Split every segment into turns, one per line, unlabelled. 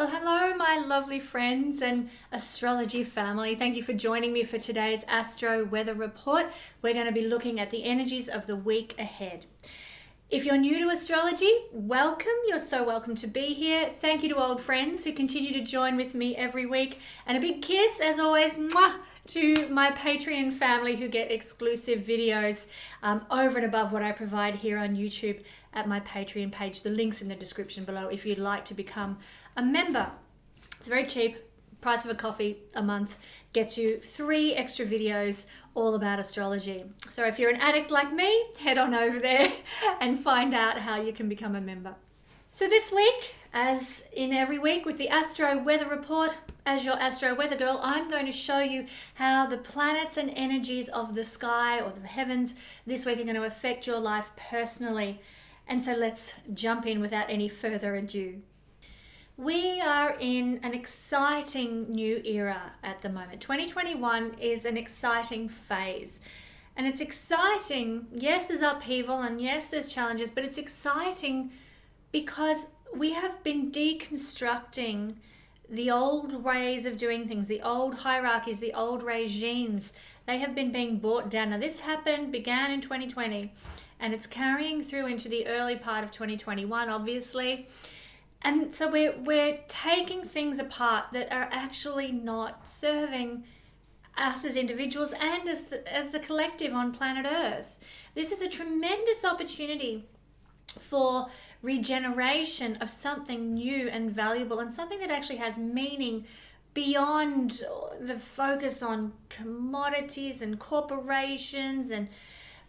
Well, hello, my lovely friends and astrology family. Thank you for joining me for today's Astro Weather Report. We're going to be looking at the energies of the week ahead. If you're new to astrology, welcome. You're so welcome to be here. Thank you to old friends who continue to join with me every week. And a big kiss, as always, mwah, to my Patreon family who get exclusive videos over and above what I provide here on YouTube at my Patreon page. The link's in the description below if you'd like to become a member. It's very cheap, price of a coffee a month, gets you 3 extra videos all about astrology. So if you're an addict like me, head on over there and find out how you can become a member. So this week, as in every week with the Astro Weather Report, as your Astro Weather Girl, I'm going to show you how the planets and energies of the sky or the heavens this week are going to affect your life personally. And so let's jump in without any further ado. We are in an exciting new era at the moment. 2021 is an exciting phase. And it's exciting, yes, there's upheaval and yes, there's challenges, but it's exciting because we have been deconstructing the old ways of doing things, the old hierarchies, the old regimes. They have been being brought down. Now this began in 2020 and it's carrying through into the early part of 2021, obviously. And so we're taking things apart that are actually not serving us as individuals and as the collective on planet Earth. This is a tremendous opportunity for regeneration of something new and valuable and something that actually has meaning beyond the focus on commodities and corporations and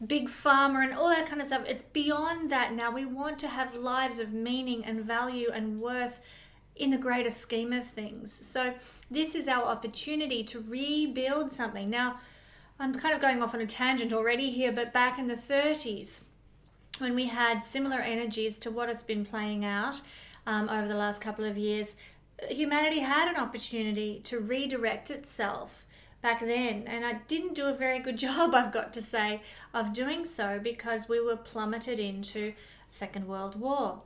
big pharma and all that kind of stuff. It's beyond that now. We want to have lives of meaning and value and worth in the greater scheme of things. So this is our opportunity to rebuild something. Now, I'm kind of going off on a tangent already here, but back in the 30s, when we had similar energies to what has been playing out over the last couple of years, humanity had an opportunity to redirect itself back then, and I didn't do a very good job, I've got to say, of doing so because we were plummeted into Second World War.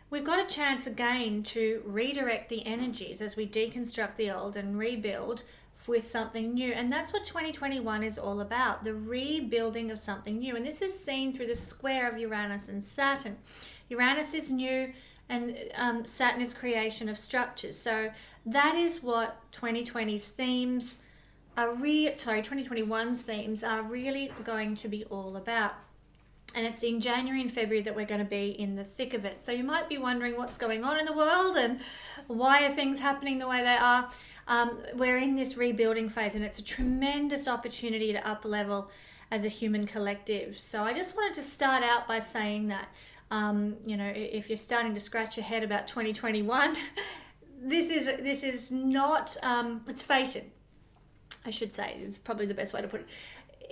We've got a chance again to redirect the energies as we deconstruct the old and rebuild with something new, and that's what 2021 is all about, the rebuilding of something new. And this is seen through the square of Uranus and Saturn. Uranus is new and Saturn is creation of structures. So that is what 2021's themes are really going to be all about. And it's in January and February that we're going to be in the thick of it. So you might be wondering what's going on in the world and why are things happening the way they are. We're in this rebuilding phase and it's a tremendous opportunity to up-level as a human collective. So I just wanted to start out by saying that, if you're starting to scratch your head about 2021, this is not, it's fated. I should say, it's probably the best way to put it.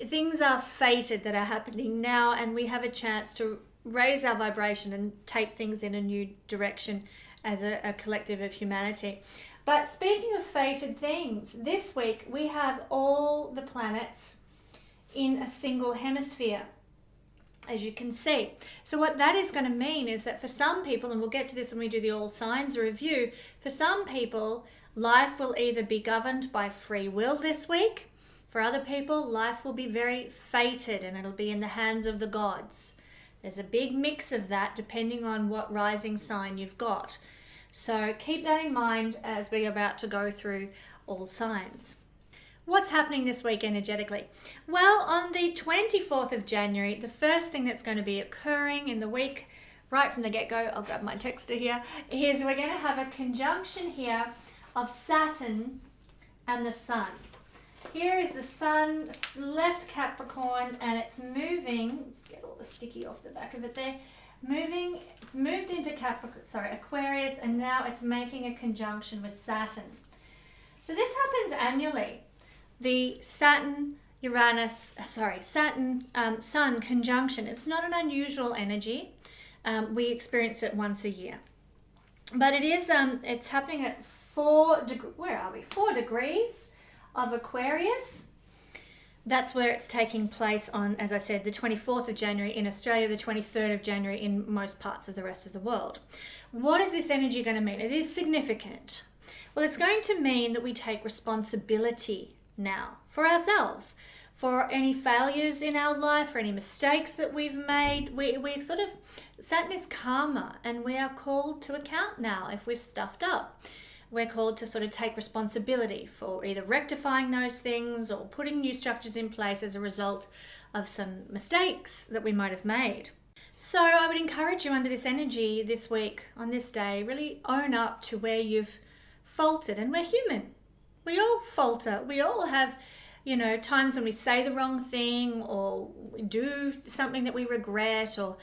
Things are fated that are happening now, and we have a chance to raise our vibration and take things in a new direction as a collective of humanity. But speaking of fated things, this week we have all the planets in a single hemisphere, as you can see. So what that is going to mean is that for some people, and we'll get to this when we do the all signs review, for some people, life will either be governed by free will this week. For other people, life will be very fated and it'll be in the hands of the gods. There's a big mix of that depending on what rising sign you've got. So keep that in mind as we're about to go through all signs. What's happening this week energetically? Well, on the 24th of January, the first thing that's going to be occurring in the week, right from the get-go, I'll grab my texter here, is we're going to have a conjunction here of Saturn and the Sun. Here is the Sun, left Capricorn, and it's moving. Let's get all the sticky off the back of it there. It's moved into Aquarius, and now it's making a conjunction with Saturn. So this happens annually. The Sun conjunction. It's not an unusual energy. We experience it once a year, but it is. It's happening at 4 degrees of Aquarius, That's where it's taking place on, as I said, the 24th of January in Australia, the 23rd of January in most parts of the rest of the world. What is this energy going to mean? It is significant. Well, it's going to mean that we take responsibility now for ourselves, for any failures in our life, for any mistakes that we've made. Saturn is karma, and we are called to account now if we've stuffed up. We're called to sort of take responsibility for either rectifying those things or putting new structures in place as a result of some mistakes that we might have made. So I would encourage you under this energy this week, on this day, really own up to where you've faltered. And we're human. We all falter. We all have, times when we say the wrong thing or we do something that we regret or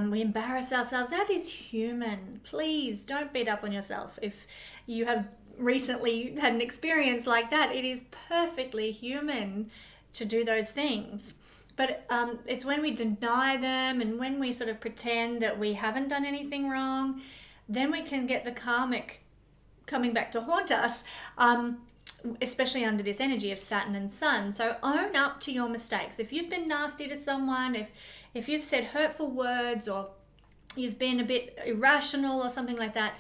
we embarrass ourselves. That is human. Please don't beat up on yourself. If you have recently had an experience like that, it is perfectly human to do those things. But it's when we deny them and when we sort of pretend that we haven't done anything wrong, then we can get the karmic coming back to haunt us, especially under this energy of Saturn and Sun. So own up to your mistakes. If you've been nasty to someone, if you've said hurtful words or you've been a bit irrational or something like that,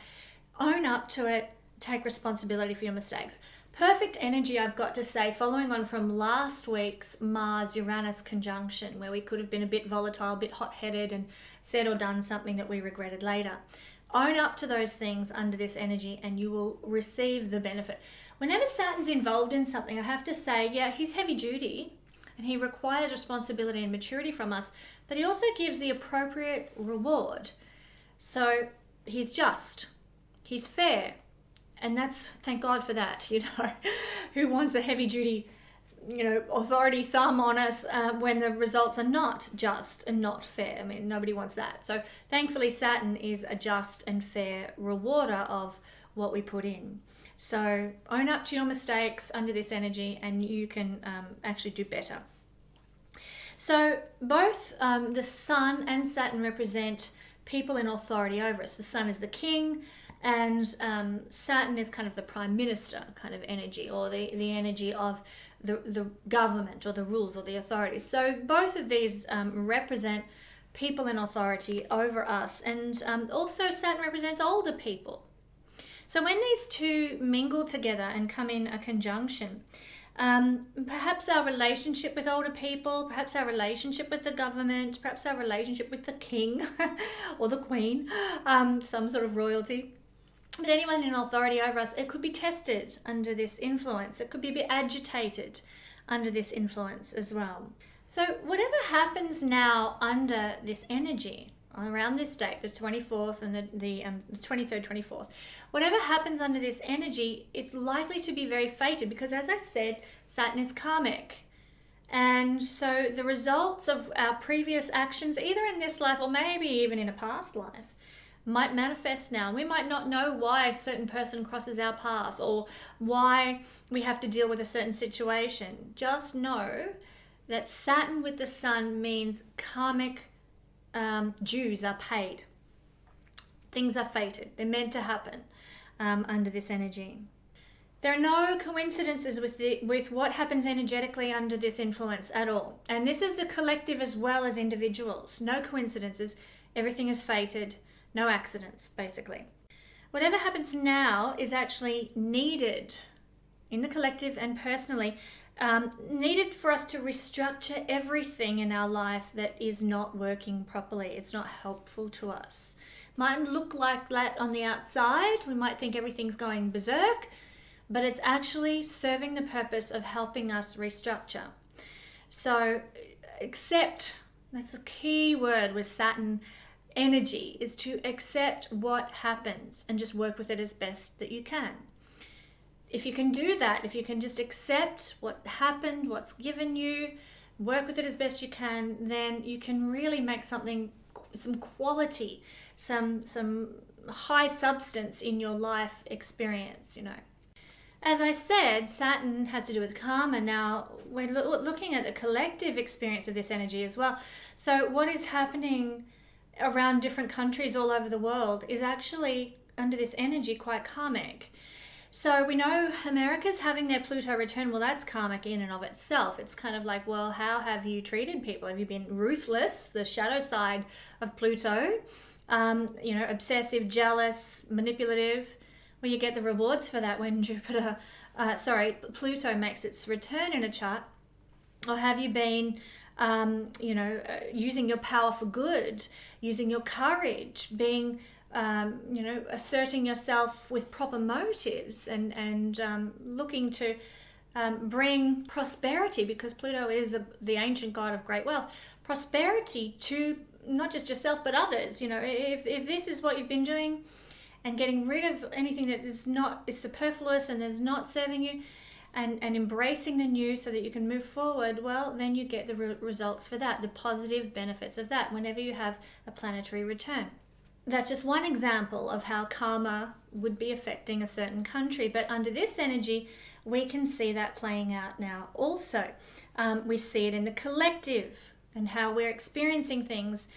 own up to it. Take responsibility for your mistakes. Perfect energy, I've got to say, following on from last week's Mars-Uranus conjunction, where we could have been a bit volatile, a bit hot-headed and said or done something that we regretted later. Own up to those things under this energy and you will receive the benefit. Whenever Saturn's involved in something, I have to say, yeah, he's heavy duty and he requires responsibility and maturity from us, but he also gives the appropriate reward. So he's just, he's fair. And that's, thank God for that, who wants a heavy duty, authority thumb on us when the results are not just and not fair. I mean, nobody wants that. So thankfully, Saturn is a just and fair rewarder of what we put in. So own up to your mistakes under this energy and you can actually do better. So both the Sun and Saturn represent people in authority over us. The Sun is the king, and Saturn is kind of the prime minister kind of energy, or the energy of the government or the rules or the authorities. So both of these represent people in authority over us. And also Saturn represents older people. So when these two mingle together and come in a conjunction, perhaps our relationship with older people, perhaps our relationship with the government, perhaps our relationship with the king or the queen, some sort of royalty, but anyone in authority over us, it could be tested under this influence. It could be a bit agitated under this influence as well. So whatever happens now under this energy, around this date, the 24th and the 23rd, 24th, whatever happens under this energy, it's likely to be very fated because, as I said, Saturn is karmic. And so the results of our previous actions, either in this life or maybe even in a past life, might manifest now. We might not know why a certain person crosses our path or why we have to deal with a certain situation. Just know that Saturn with the Sun means karmic dues are paid. Things are fated. They're meant to happen under this energy. There are no coincidences with what happens energetically under this influence at all. And this is the collective as well as individuals. No coincidences. Everything is fated. No accidents, basically. Whatever happens now is actually needed in the collective and personally, needed for us to restructure everything in our life that is not working properly. It's not helpful to us. Might look like that on the outside. We might think everything's going berserk, but it's actually serving the purpose of helping us restructure. So accept, that's a key word with Saturn energy, is to accept what happens and just work with it as best that you can. If you can do that, if you can just accept what happened, what's given you, work with it as best you can, then you can really make something, some quality, some high substance in your life experience, As I said, Saturn has to do with karma. Now, we're looking at the collective experience of this energy as well. So what is happening around different countries all over the world is actually, under this energy, quite karmic. So we know America's having their Pluto return. Well, that's karmic in and of itself. It's kind of like, well, how have you treated people? Have you been ruthless, the shadow side of Pluto? Obsessive, jealous, manipulative. Well, you get the rewards for that when Pluto makes its return in a chart. Or have you been, using your power for good, using your courage, being asserting yourself with proper motives and looking to bring prosperity, because Pluto is the ancient god of great wealth, prosperity to not just yourself but others. If this is what you've been doing, and getting rid of anything that is superfluous and is not serving you, and embracing the new so that you can move forward, well, then you get the results for that, the positive benefits of that whenever you have a planetary return. That's just one example of how karma would be affecting a certain country. But under this energy, we can see that playing out now also. We see it in the collective and how we're experiencing things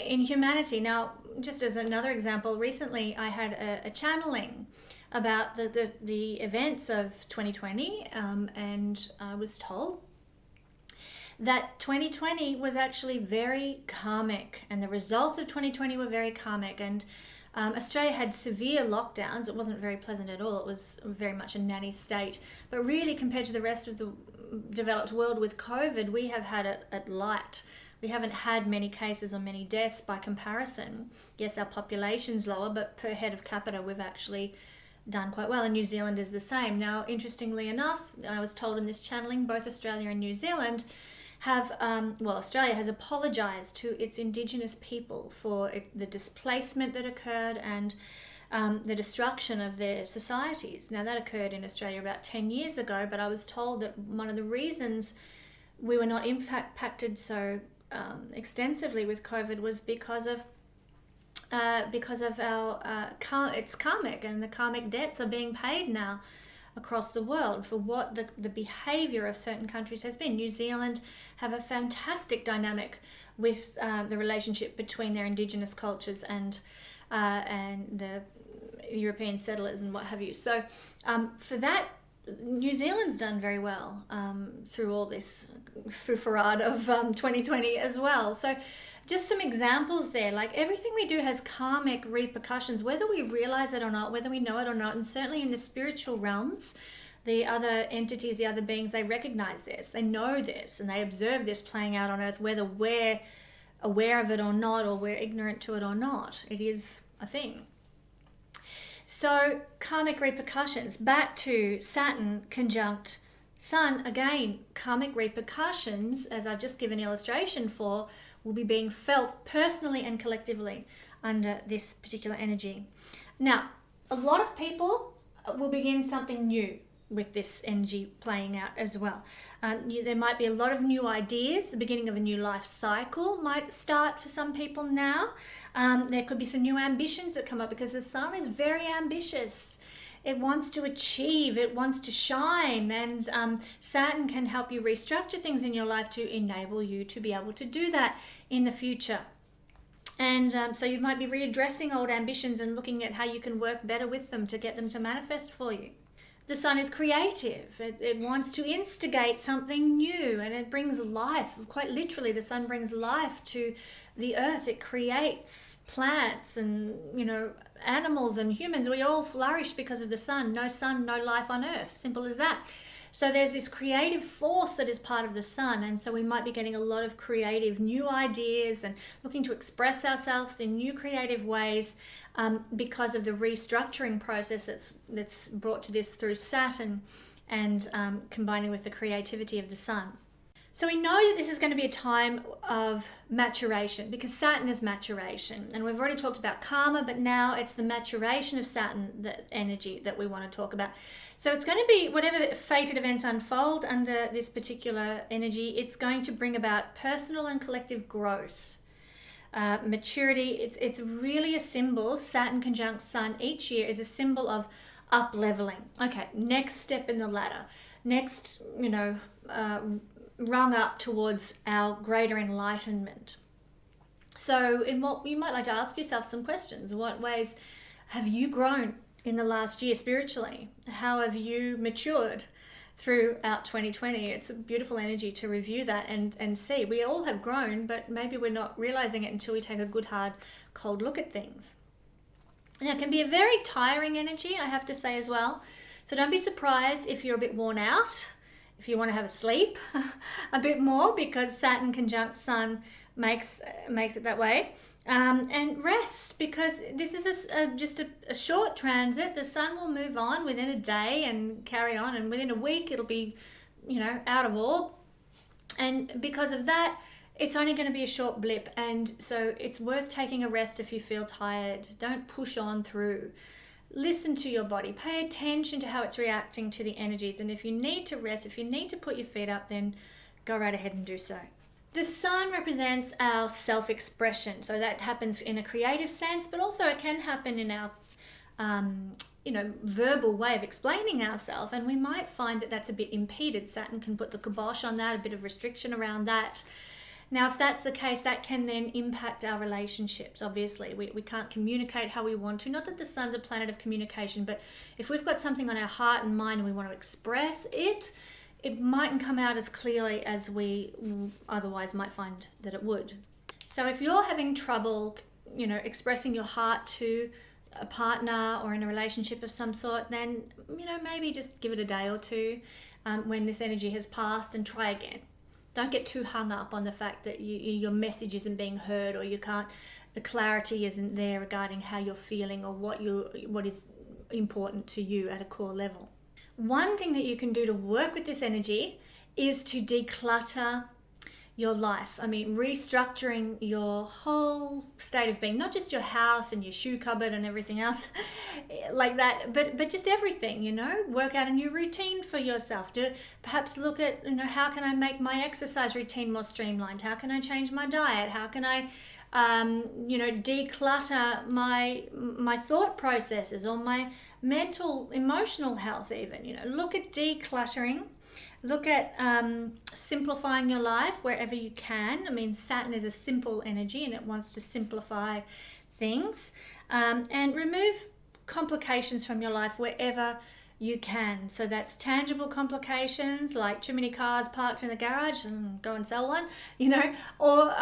in humanity. Now, just as another example, recently I had a channeling about the events of 2020, and I was told that 2020 was actually very karmic, and the results of 2020 were very karmic, and Australia had severe lockdowns. It wasn't very pleasant at all. It was very much a nanny state, but really compared to the rest of the developed world with COVID, we have had it at light. We haven't had many cases or many deaths by comparison. Yes, our population's lower, but per head of capita, we've actually done quite well, and New Zealand is the same. Now, interestingly enough, I was told in this channeling, both Australia and New Zealand have, Australia has apologised to its Indigenous people for the displacement that occurred and the destruction of their societies. Now, that occurred in Australia about 10 years ago, but I was told that one of the reasons we were not impacted so extensively with COVID was because of our it's karmic, and the karmic debts are being paid now across the world for what the behavior of certain countries has been. New Zealand have a fantastic dynamic with the relationship between their indigenous cultures and the European settlers and what have you. So for that, New Zealand's done very well through all this fuffarade of 2020 as well. So just some examples there. Like, everything we do has karmic repercussions, whether we realize it or not, whether we know it or not. And certainly in the spiritual realms, the other entities, the other beings, they recognize this, they know this, and they observe this playing out on Earth, whether we're aware of it or not, or we're ignorant to it or not. It is a thing. So karmic repercussions, back to Saturn conjunct Sun, again, karmic repercussions, as I've just given illustration for, will be being felt personally and collectively under this particular energy. Now, a lot of people will begin something new with this energy playing out as well. There might be a lot of new ideas. The beginning of a new life cycle might start for some people now. There could be some new ambitions that come up, because the Sun is very ambitious. It wants to achieve, it wants to shine, and Saturn can help you restructure things in your life to enable you to be able to do that in the future. And so you might be readdressing old ambitions and looking at how you can work better with them to get them to manifest for you. The Sun is creative. It wants to instigate something new, and it brings life. Quite literally, the Sun brings life to the Earth. It creates plants and, animals and humans. We all flourish because of the Sun. No Sun, no life on Earth. Simple as that. So there's this creative force that is part of the Sun, and so we might be getting a lot of creative new ideas and looking to express ourselves in new creative ways because of the restructuring process that's brought to this through Saturn and combining with the creativity of the Sun. So we know that this is going to be a time of maturation, because Saturn is maturation. And we've already talked about karma, but now it's the maturation of Saturn, the energy that we want to talk about. So it's going to be, whatever fated events unfold under this particular energy, it's going to bring about personal and collective growth, maturity. It's really a symbol. Saturn conjunct Sun each year is a symbol of up-leveling. Okay, next step in the ladder. Next, rung up towards our greater enlightenment. So in what you might like to ask yourself some questions. In what ways have you grown in the last year spiritually? How have you matured throughout 2020? It's a beautiful energy to review that and see. We all have grown, but maybe we're not realizing it until we take a good, hard, cold look at things. Now, it can be a very tiring energy, I have to say as well. So don't be surprised if you're a bit worn out, if you want to have a sleep a bit more, because Saturn conjunct Sun makes it that way. And rest, because this is just a short transit. The Sun will move on within a day and carry on, and within a week it'll be, out of orb. And because of that, it's only going to be a short blip, and so it's worth taking a rest if you feel tired. Don't push on through. Listen to your body. Pay attention to how it's reacting to the energies, and if you need to rest, if you need to put your feet up, then go right ahead and do so. The Sun represents our self-expression, so that happens in a creative sense, but also it can happen in our, verbal way of explaining ourselves, and we might find that that's a bit impeded. Saturn can put the kibosh on that, a bit of restriction around that. Now, if that's the case, that can then impact our relationships, obviously. We can't communicate how we want to. Not that the Sun's a planet of communication, but if we've got something on our heart and mind and we want to express it, it mightn't come out as clearly as we otherwise might find that it would. So if you're having trouble, expressing your heart to a partner or in a relationship of some sort, then, maybe just give it a day or two when this energy has passed and try again. Don't get too hung up on the fact that your message isn't being heard, or the clarity isn't there regarding how you're feeling or what is important to you at a core level. One thing that you can do to work with this energy is to declutter your life. Restructuring your whole state of being, not just your house and your shoe cupboard and everything else like that, but just everything, work out a new routine for yourself. Perhaps look at, how can I make my exercise routine more streamlined? How can I change my diet? How can I declutter my thought processes or my mental, emotional health even. Look at decluttering. Look at simplifying your life wherever you can. Saturn is a simple energy and it wants to simplify things. And remove complications from your life wherever you can. So that's tangible complications like too many cars parked in the garage and go and sell one, or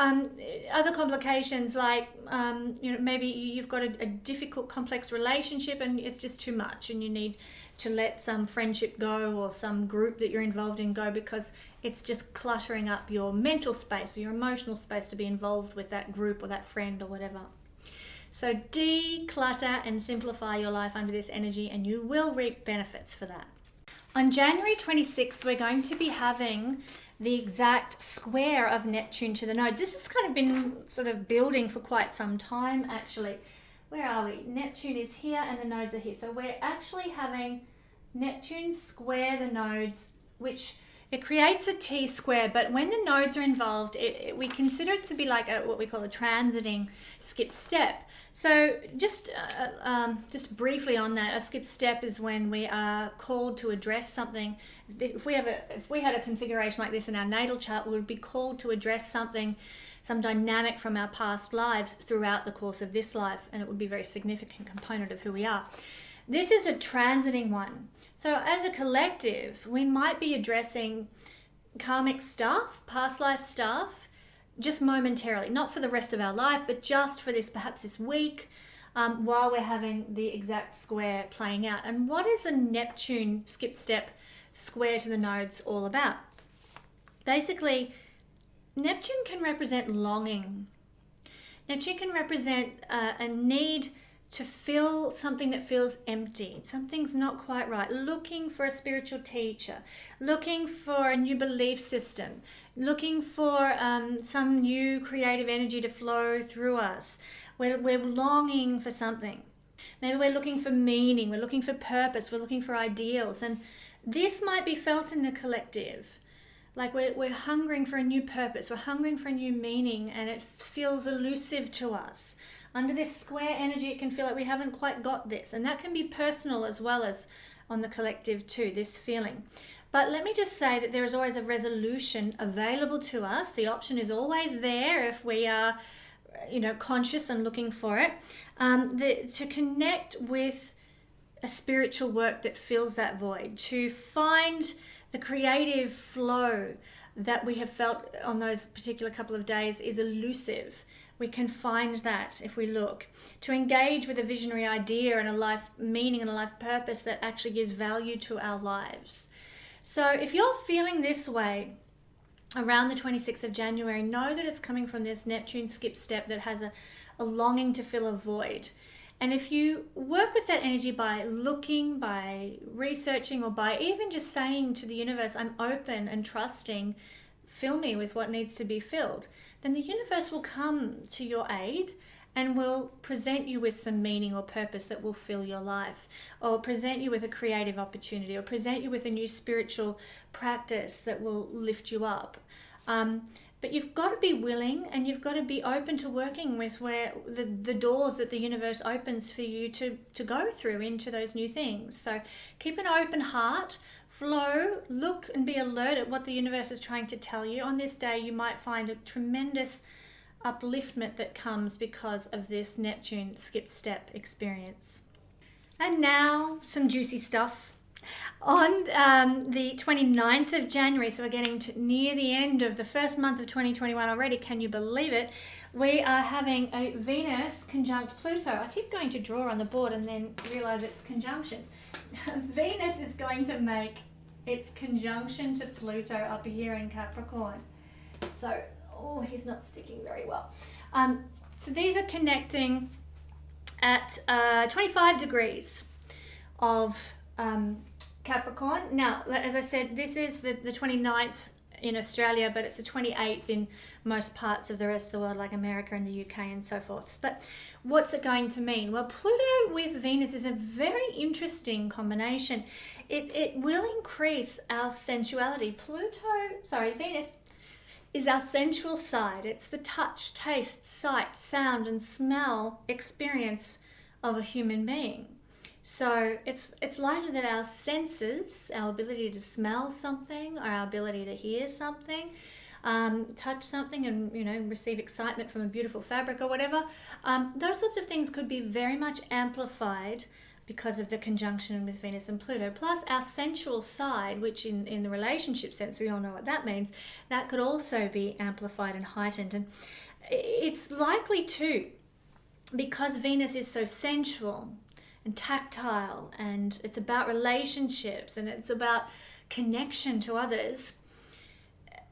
other complications like, maybe you've got a difficult, complex relationship and it's just too much and you need to let some friendship go or some group that you're involved in go because it's just cluttering up your mental space or your emotional space to be involved with that group or that friend or whatever. So declutter and simplify your life under this energy and you will reap benefits for that. On January 26th, we're going to be having the exact square of Neptune to the nodes. This has kind of been sort of building for quite some time, actually. Where are we? Neptune is here and the nodes are here. So we're actually having Neptune square the nodes, which it creates a T-square, but when the nodes are involved, we consider it to be like what we call a transiting skip step. So just briefly on that, a skip step is when we are called to address something. If we had a configuration like this in our natal chart, we would be called to address something, some dynamic from our past lives throughout the course of this life, and it would be a very significant component of who we are. This is a transiting one. So as a collective, we might be addressing karmic stuff, past life stuff, just momentarily, not for the rest of our life, but just for perhaps this week, while we're having the exact square playing out. And what is a Neptune skip step square to the nodes all about? Basically, Neptune can represent longing. Neptune can represent a need to fill something that feels empty. Something's not quite right. Looking for a spiritual teacher, looking for a new belief system, looking for some new creative energy to flow through us. We're longing for something. Maybe we're looking for meaning, we're looking for purpose, we're looking for ideals. And this might be felt in the collective. Like we're hungering for a new purpose, we're hungering for a new meaning, and it feels elusive to us. Under this square energy, it can feel like we haven't quite got this. And that can be personal as well as on the collective too, this feeling. But let me just say that there is always a resolution available to us. The option is always there if we are, conscious and looking for it. To connect with a spiritual work that fills that void, to find the creative flow that we have felt on those particular couple of days is elusive. We can find that if we look. To engage with a visionary idea and a life meaning and a life purpose that actually gives value to our lives. So if you're feeling this way around the 26th of January, know that it's coming from this Neptune skip step that has a longing to fill a void. And if you work with that energy by looking, by researching, or by even just saying to the universe, I'm open and trusting, fill me with what needs to be filled, then the universe will come to your aid and will present you with some meaning or purpose that will fill your life, or present you with a creative opportunity, or present you with a new spiritual practice that will lift you up. But you've got to be willing, and you've got to be open to working with where the doors that the universe opens for you to go through into those new things. So keep an open heart, flow, look and be alert at what the universe is trying to tell you. On this day, you might find a tremendous upliftment that comes because of this Neptune skip step experience. And now some juicy stuff. On the 29th of January, so we're getting near the end of the first month of 2021 already, can you believe it? We are having a Venus conjunct Pluto. I keep going to draw on the board and then realize it's conjunctions. Venus is going to make its conjunction to Pluto up here in Capricorn. So, he's not sticking very well. So these are connecting at 25 degrees of Capricorn. Now, as I said, this is the 29th in Australia, but it's the 28th in most parts of the rest of the world, like America and the UK and so forth. But what's it going to mean? Well, Pluto with Venus is a very interesting combination. It will increase our sensuality. Venus is our sensual side. It's the touch, taste, sight, sound, and smell experience of a human being. So it's likely that our senses, our ability to smell something, or our ability to hear something, touch something, and receive excitement from a beautiful fabric or whatever, those sorts of things could be very much amplified because of the conjunction with Venus and Pluto. Plus our sensual side, which in the relationship sense, we all know what that means, that could also be amplified and heightened. And it's likely too, because Venus is so sensual and tactile, and it's about relationships, and it's about connection to others,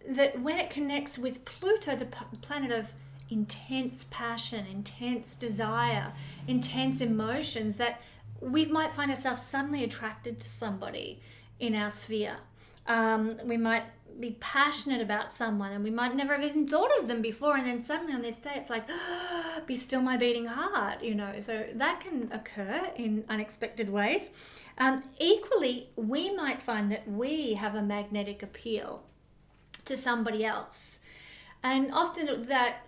that when it connects with Pluto, the planet of intense passion, intense desire, intense emotions, that we might find ourselves suddenly attracted to somebody in our sphere. We might be passionate about someone, and we might never have even thought of them before, and then suddenly on this day it's like, be still my beating heart, so that can occur in unexpected ways. Equally, we might find that we have a magnetic appeal to somebody else, and often that,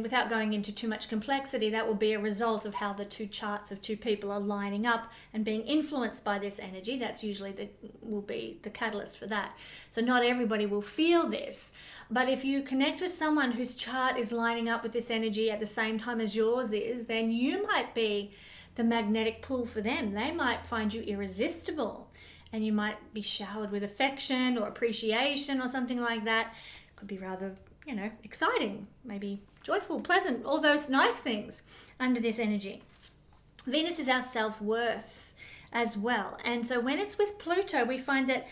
without going into too much complexity, that will be a result of how the two charts of two people are lining up and being influenced by this energy. That's usually will be the catalyst for that. So not everybody will feel this, but if you connect with someone whose chart is lining up with this energy at the same time as yours is, then you might be the magnetic pull for them. They might find you irresistible, and you might be showered with affection or appreciation or something like that. Could be rather exciting, maybe joyful, pleasant, all those nice things under this energy. Venus is our self-worth as well. And so when it's with Pluto, we find that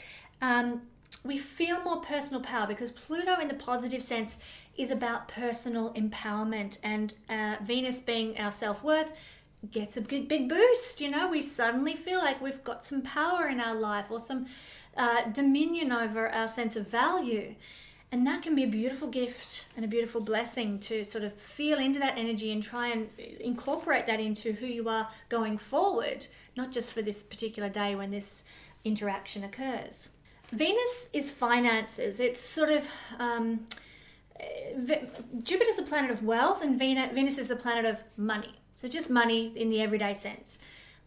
we feel more personal power, because Pluto in the positive sense is about personal empowerment, and Venus being our self-worth gets a big boost. We suddenly feel like we've got some power in our life, or some dominion over our sense of value. And that can be a beautiful gift and a beautiful blessing to sort of feel into that energy and try and incorporate that into who you are going forward, not just for this particular day when this interaction occurs. Venus is finances. It's sort of, Jupiter's the planet of wealth, and Venus is the planet of money. So just money in the everyday sense.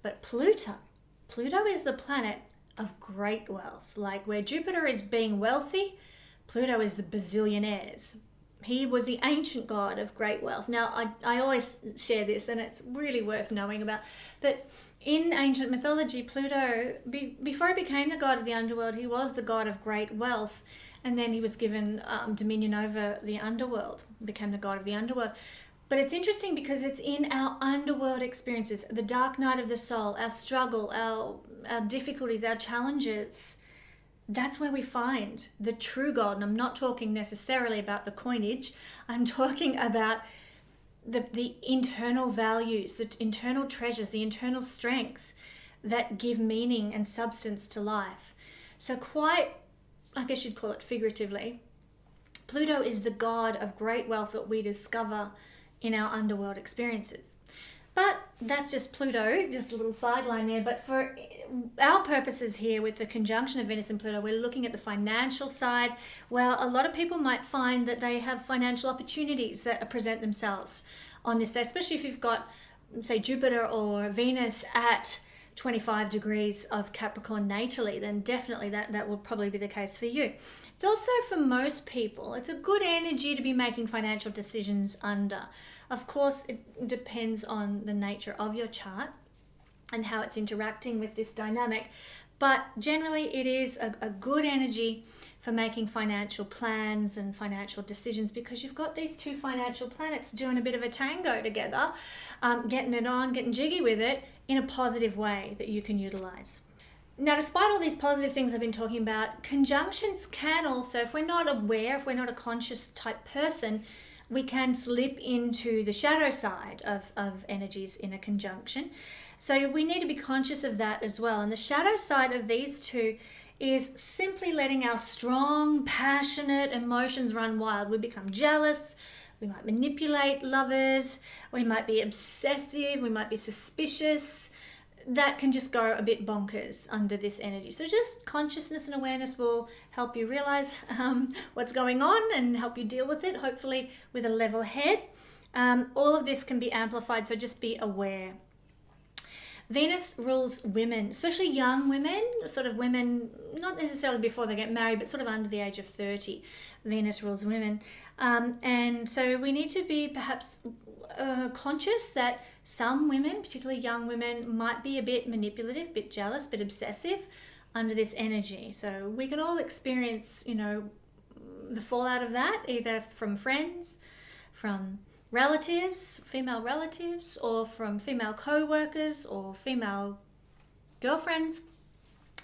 But Pluto is the planet of great wealth. Like where Jupiter is being wealthy, Pluto is the bazillionaires. He was the ancient god of great wealth. Now, I always share this, and it's really worth knowing about, that in ancient mythology, Pluto, before he became the god of the underworld, he was the god of great wealth, and then he was given dominion over the underworld, became the god of the underworld. But it's interesting because it's in our underworld experiences, the dark night of the soul, our struggle, our difficulties, our challenges. That's where we find the true God. And I'm not talking necessarily about the coinage. I'm talking about the internal values, the internal treasures, the internal strength that give meaning and substance to life. So quite, I guess you'd call it figuratively, Pluto is the god of great wealth that we discover in our underworld experiences. But that's just Pluto, just a little sideline there. But for our purposes here with the conjunction of Venus and Pluto, we're looking at the financial side. Well, a lot of people might find that they have financial opportunities that present themselves on this day, especially if you've got, say, Jupiter or Venus at 25 degrees of Capricorn natally, then definitely that will probably be the case for you. It's also for most people, it's a good energy to be making financial decisions under. Of course, it depends on the nature of your chart and how it's interacting with this dynamic. But generally, it is a good energy for making financial plans and financial decisions, because you've got these two financial planets doing a bit of a tango together, getting it on, getting jiggy with it in a positive way that you can utilize. Now, despite all these positive things I've been talking about, conjunctions can also, if we're not aware, if we're not a conscious type person, we can slip into the shadow side of energies in a conjunction. So we need to be conscious of that as well. And the shadow side of these two is simply letting our strong, passionate emotions run wild. We become jealous, we might manipulate lovers, we might be obsessive, we might be suspicious. That can just go a bit bonkers under this energy. So just consciousness and awareness will help you realize what's going on and help you deal with it, hopefully with a level head. All of this can be amplified, so just be aware. Venus rules women, especially young women, sort of women, not necessarily before they get married, but sort of under the age of 30. Venus rules women. And so we need to be perhaps conscious that some women, particularly young women, might be a bit manipulative, a bit jealous, a bit obsessive under this energy. So we can all experience, the fallout of that, either from friends, from relatives, female relatives, or from female co-workers or female girlfriends.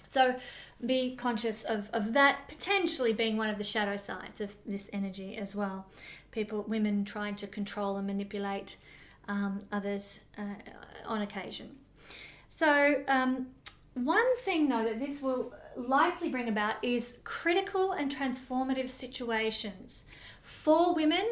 So be conscious of that potentially being one of the shadow sides of this energy as well. Women trying to control and manipulate others on occasion. So one thing though that this will likely bring about is critical and transformative situations for women,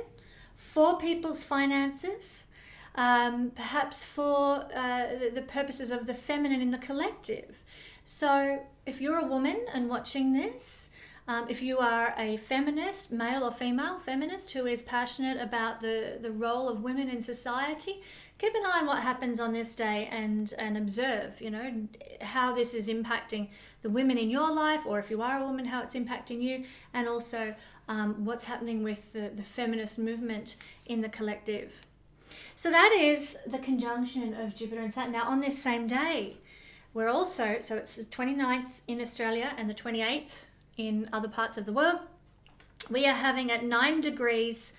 for people's finances, perhaps for the purposes of the feminine in the collective. So if you're a woman and watching this, if you are a feminist, male or female feminist, who is passionate about the role of women in society, keep an eye on what happens on this day and observe, how this is impacting the women in your life, or if you are a woman, how it's impacting you, and also what's happening with the feminist movement in the collective. So that is the conjunction of Jupiter and Saturn. Now on this same day, we're also, so it's the 29th in Australia and the 28th in other parts of the world, we are having at 9 degrees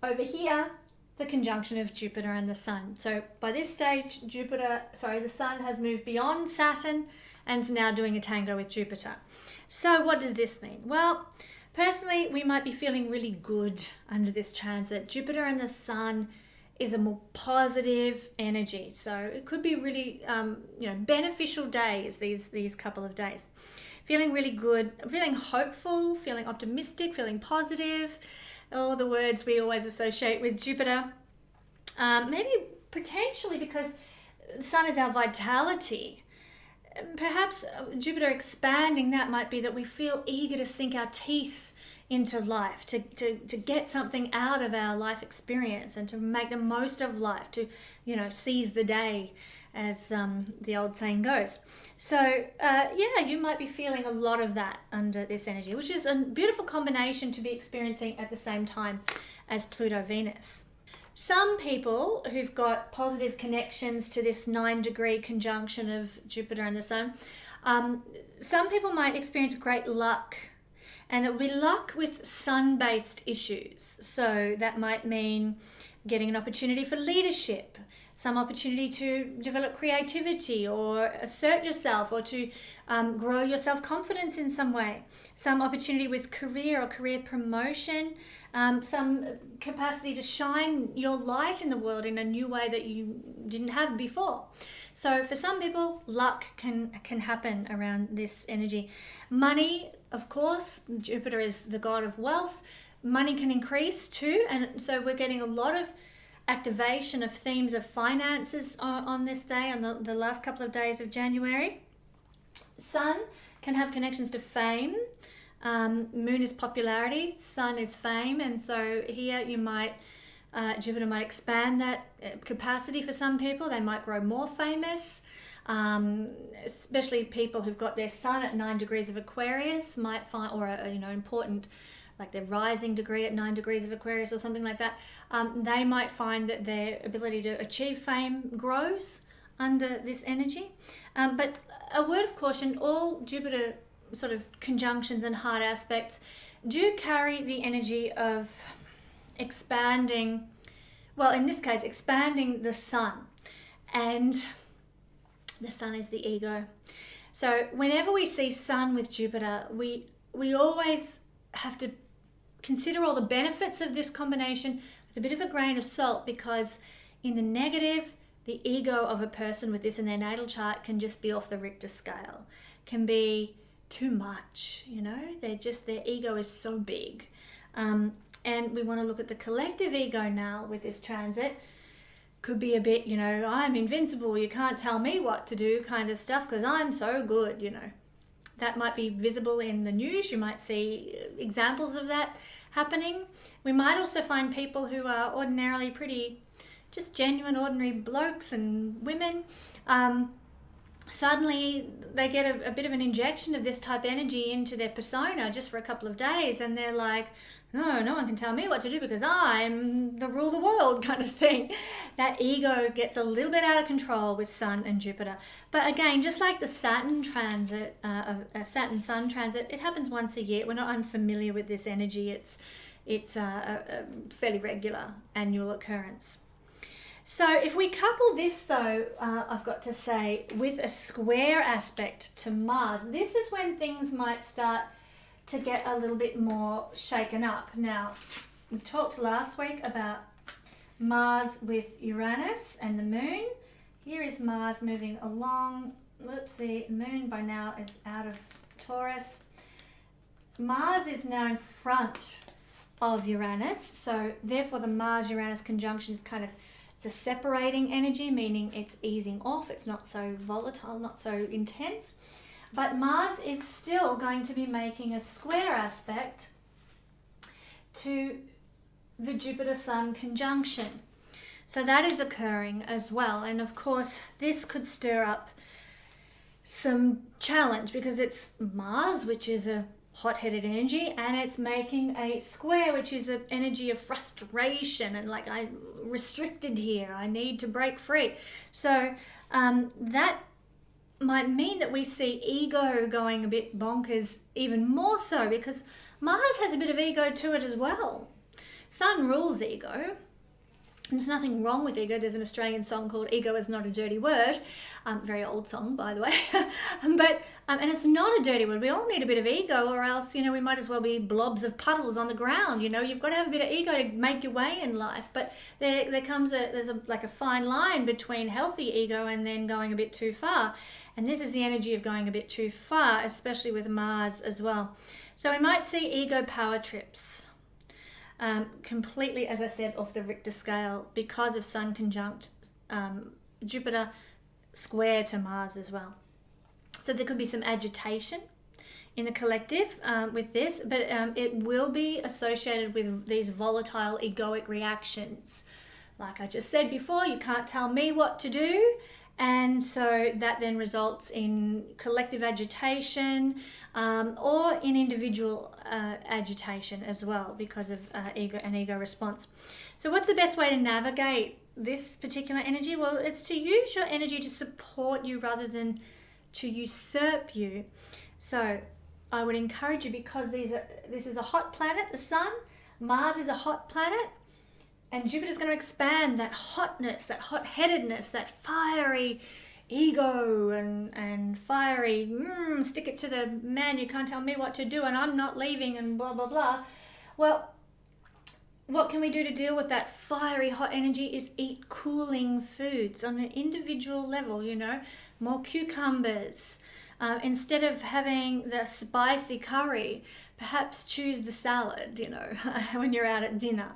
over here the conjunction of Jupiter and the Sun. So by this stage, the Sun has moved beyond Saturn and is now doing a tango with Jupiter. So what does this mean? Well, personally, we might be feeling really good under this transit. Jupiter and the Sun is a more positive energy. So it could be really beneficial days, these couple of days. Feeling really good, feeling hopeful, feeling optimistic, feeling positive, all the words we always associate with Jupiter. Maybe potentially because the Sun is our vitality. Perhaps Jupiter expanding that might be that we feel eager to sink our teeth into life, to get something out of our life experience and to make the most of life, to seize the day. as the old saying goes. So yeah, you might be feeling a lot of that under this energy, which is a beautiful combination to be experiencing at the same time as Pluto Venus. Some people who've got positive connections to this 9-degree conjunction of Jupiter and the Sun, some people might experience great luck, and it will be luck with sun-based issues. So that might mean getting an opportunity for leadership, some opportunity to develop creativity or assert yourself, or to grow your self-confidence in some way, some opportunity with career or career promotion, some capacity to shine your light in the world in a new way that you didn't have before. So for some people, luck can happen around this energy. Money, of course, Jupiter is the god of wealth. Money can increase too, and so we're getting a lot of activation of themes of finances on this day, on the last couple of days of January. Sun can have connections to fame. Moon is popularity, Sun is fame, and so here you might Jupiter might expand that capacity for some people. They might grow more famous, especially people who've got their Sun at 9 degrees of Aquarius might find, or important, like their rising degree at 9 degrees of Aquarius or something like that. They might find that their ability to achieve fame grows under this energy. But a word of caution, all Jupiter sort of conjunctions and hard aspects do carry the energy of expanding, well, in this case, expanding the Sun. And the Sun is the ego. So whenever we see Sun with Jupiter, we always have to consider all the benefits of this combination with a bit of a grain of salt, because in the negative, the ego of a person with this in their natal chart can just be off the Richter scale, can be too much, their ego is so big. And we want to look at the collective ego now with this transit. Could be a bit, I'm invincible, you can't tell me what to do kind of stuff because I'm so good, That might be visible in the news. You might see examples of that happening. We might also find people who are ordinarily pretty just genuine, ordinary blokes and women. Suddenly they get a bit of an injection of this type energy into their persona just for a couple of days, and they're like, no one can tell me what to do because I'm the rule of the world kind of thing. That ego gets a little bit out of control with Sun and Jupiter. But again, just like the Saturn transit, Saturn-Sun transit, it happens once a year. We're not unfamiliar with this energy. It's a fairly regular annual occurrence. So if we couple this, though, I've got to say, with a square aspect to Mars, this is when things might start to get a little bit more shaken up. Now, we talked last week about Mars with Uranus and the Moon. Here is Mars moving along. Whoopsie, Moon by now is out of Taurus. Mars is now in front of Uranus, so therefore the Mars-Uranus conjunction is it's a separating energy, meaning it's easing off, it's not so volatile, not so intense. But Mars is still going to be making a square aspect to the Jupiter-Sun conjunction. So that is occurring as well. And of course, this could stir up some challenge because it's Mars, which is a hot-headed energy, and it's making a square, which is an energy of frustration and like, I'm restricted here, I need to break free. So that might mean that we see ego going a bit bonkers even more so, because Mars has a bit of ego to it as well. Sun rules ego. There's nothing wrong with ego. There's an Australian song called Ego Is Not a Dirty Word. Very old song, by the way. But and it's not a dirty word. We all need a bit of ego, or else, we might as well be blobs of puddles on the ground. You've got to have a bit of ego to make your way in life. But there's a fine line between healthy ego and then going a bit too far. And this is the energy of going a bit too far, especially with Mars as well. So we might see ego power trips. Completely, as I said, off the Richter scale because of Sun conjunct Jupiter square to Mars as well. So there could be some agitation in the collective with this, but it will be associated with these volatile egoic reactions. Like I just said before, you can't tell me what to do, And so that then results in collective agitation or in individual agitation as well because of ego response. So what's the best way to navigate this particular energy? Well, it's to use your energy to support you rather than to usurp you. So I would encourage you, because this is a hot planet, the sun, Mars is a hot planet, and Jupiter's going to expand that hotness, that hot-headedness, that fiery ego and fiery, stick it to the man, you can't tell me what to do and I'm not leaving and blah, blah, blah. Well, what can we do to deal with that fiery hot energy is eat cooling foods on an individual level, more cucumbers. Instead of having the spicy curry, perhaps choose the salad, when you're out at dinner.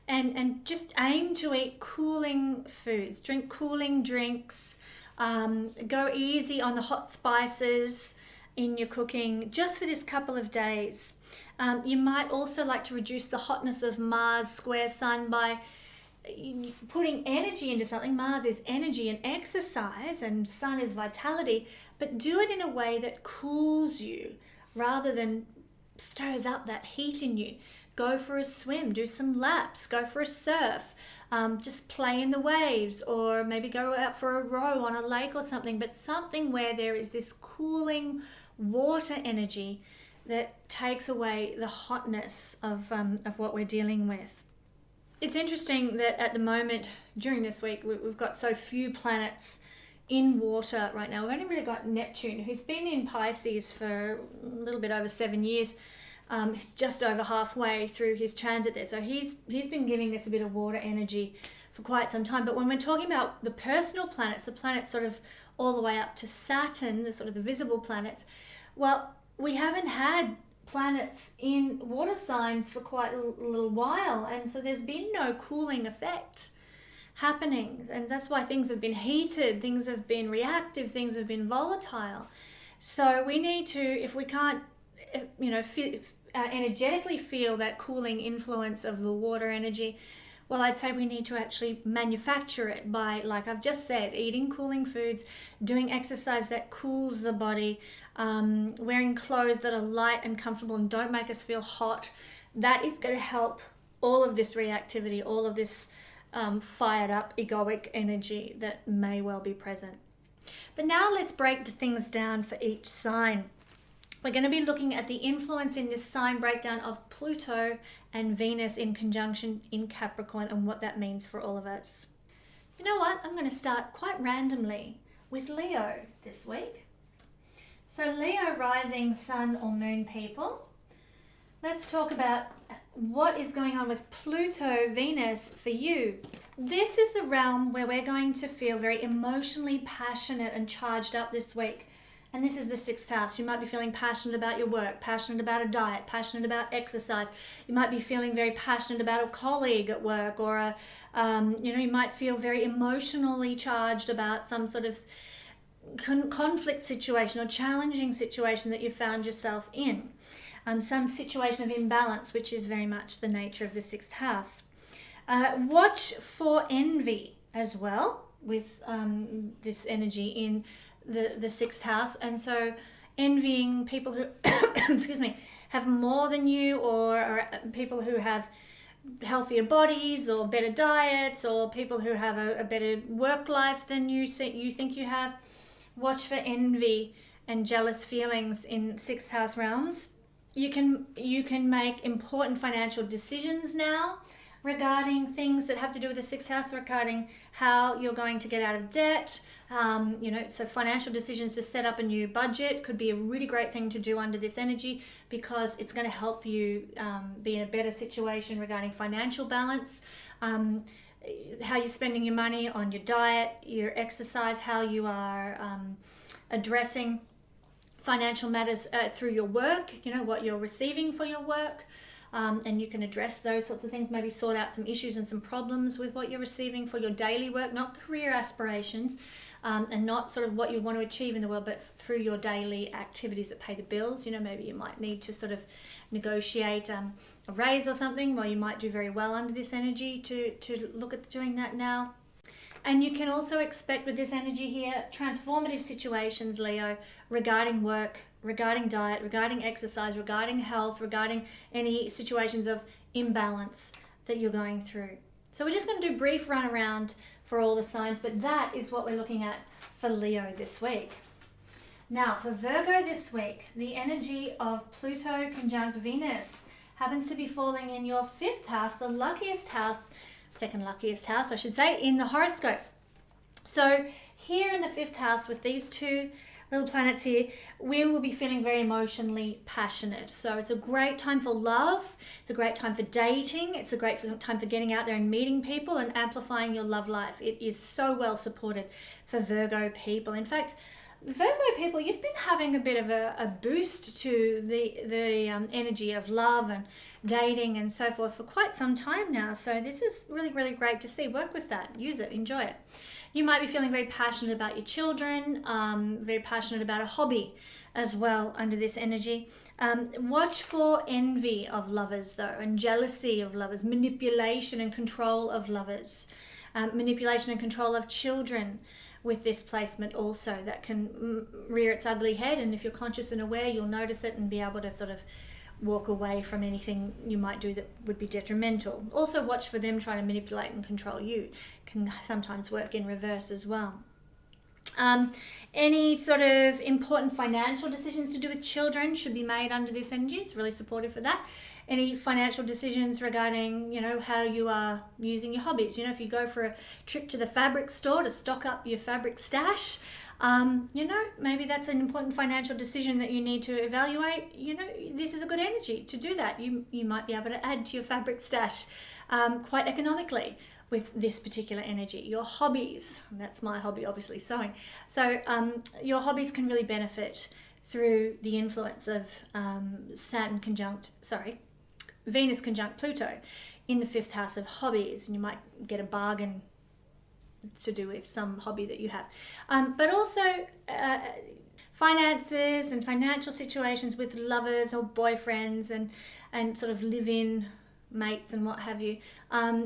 And just aim to eat cooling foods, drink cooling drinks, go easy on the hot spices in your cooking just for this couple of days. You might also like to reduce the hotness of Mars square Sun by putting energy into something. Mars is energy and exercise, and Sun is vitality, but do it in a way that cools you rather than stirs up that heat in you. Go for a swim, do some laps, go for a surf, just play in the waves, or maybe go out for a row on a lake or something, but something where there is this cooling water energy that takes away the hotness of what we're dealing with. It's interesting that at the moment, during this week, we've got so few planets in water right now. We've only really got Neptune, who's been in Pisces for a little bit over 7 years. He's just over halfway through his transit there. So he's been giving us a bit of water energy for quite some time. But when we're talking about the personal planets, the planets sort of all the way up to Saturn, the sort of the visible planets, well, we haven't had planets in water signs for quite a little while. And so there's been no cooling effect happening. And that's why things have been heated, things have been reactive, things have been volatile. So we need to, if we can't, energetically feel that cooling influence of the water energy, well, I'd say we need to actually manufacture it by, like I've just said, eating cooling foods, doing exercise that cools the body, wearing clothes that are light and comfortable and don't make us feel hot. That is going to help all of this reactivity, all of this fired up egoic energy that may well be present. But now let's break things down for each sign. We're going to be looking at the influence in this sign breakdown of Pluto and Venus in conjunction in Capricorn and what that means for all of us. You know what? I'm going to start quite randomly with Leo this week. So Leo rising, sun or moon people, let's talk about what is going on with Pluto, Venus for you. This is the realm where we're going to feel very emotionally passionate and charged up this week. And this is the 6th house. You might be feeling passionate about your work, passionate about a diet, passionate about exercise. You might be feeling very passionate about a colleague at work, or you might feel very emotionally charged about some sort of conflict situation or challenging situation that you found yourself in. Some situation of imbalance, which is very much the nature of the 6th house. Watch for envy as well with this energy in the 6th house, and so envying people who have more than you, or people who have healthier bodies or better diets, or people who have a better work life than you think you have. Watch for envy and jealous feelings in 6th house realms. You can make important financial decisions now regarding things that have to do with the 6th house, regarding how you're going to get out of debt. So financial decisions to set up a new budget could be a really great thing to do under this energy, because it's going to help you be in a better situation regarding financial balance, how you're spending your money on your diet, your exercise, how you are addressing financial matters through your work, what you're receiving for your work. And you can address those sorts of things, maybe sort out some issues and some problems with what you're receiving for your daily work, not career aspirations, and not sort of what you want to achieve in the world, but through your daily activities that pay the bills. Maybe you might need to sort of negotiate a raise or something. Well, you might do very well under this energy to look at doing that now. And you can also expect with this energy here, transformative situations, Leo, regarding work, regarding diet, regarding exercise, regarding health, regarding any situations of imbalance that you're going through. So we're just going to do a brief run around for all the signs, but that is what we're looking at for Leo this week. Now, for Virgo this week, the energy of Pluto conjunct Venus happens to be falling in your 5th house, the luckiest house, second luckiest house, I should say, in the horoscope. So here in the 5th house with these two little planets here, we will be feeling very emotionally passionate. So it's a great time for love. It's a great time for dating. It's a great time for getting out there and meeting people and amplifying your love life. It is so well supported for Virgo people. In fact, Virgo people, you've been having a bit of a boost to the energy of love and dating and so forth for quite some time now. So this is really, really great to see. Work with that. Use it. Enjoy it. You might be feeling very passionate about your children, very passionate about a hobby as well under this energy. Watch for envy of lovers though, and jealousy of lovers, manipulation and control of lovers, manipulation and control of children with this placement also. That can rear its ugly head, and if you're conscious and aware, you'll notice it and be able to sort of walk away from anything you might do that would be detrimental. Also watch for them trying to manipulate and control you. Can sometimes work in reverse as well. Any sort of important financial decisions to do with children should be made under this energy. It's really supportive for that. Any financial decisions regarding, how you are using your hobbies. If you go for a trip to the fabric store to stock up your fabric stash, maybe that's an important financial decision that you need to evaluate. This is a good energy to do that. You might be able to add to your fabric stash quite economically with this particular energy. Your hobbies, and that's my hobby, obviously, sewing. So your hobbies can really benefit through the influence of Venus conjunct Pluto in the 5th house of hobbies, and you might get a bargain to do with some hobby that you have. But also finances and financial situations with lovers or boyfriends and sort of live-in mates and what have you.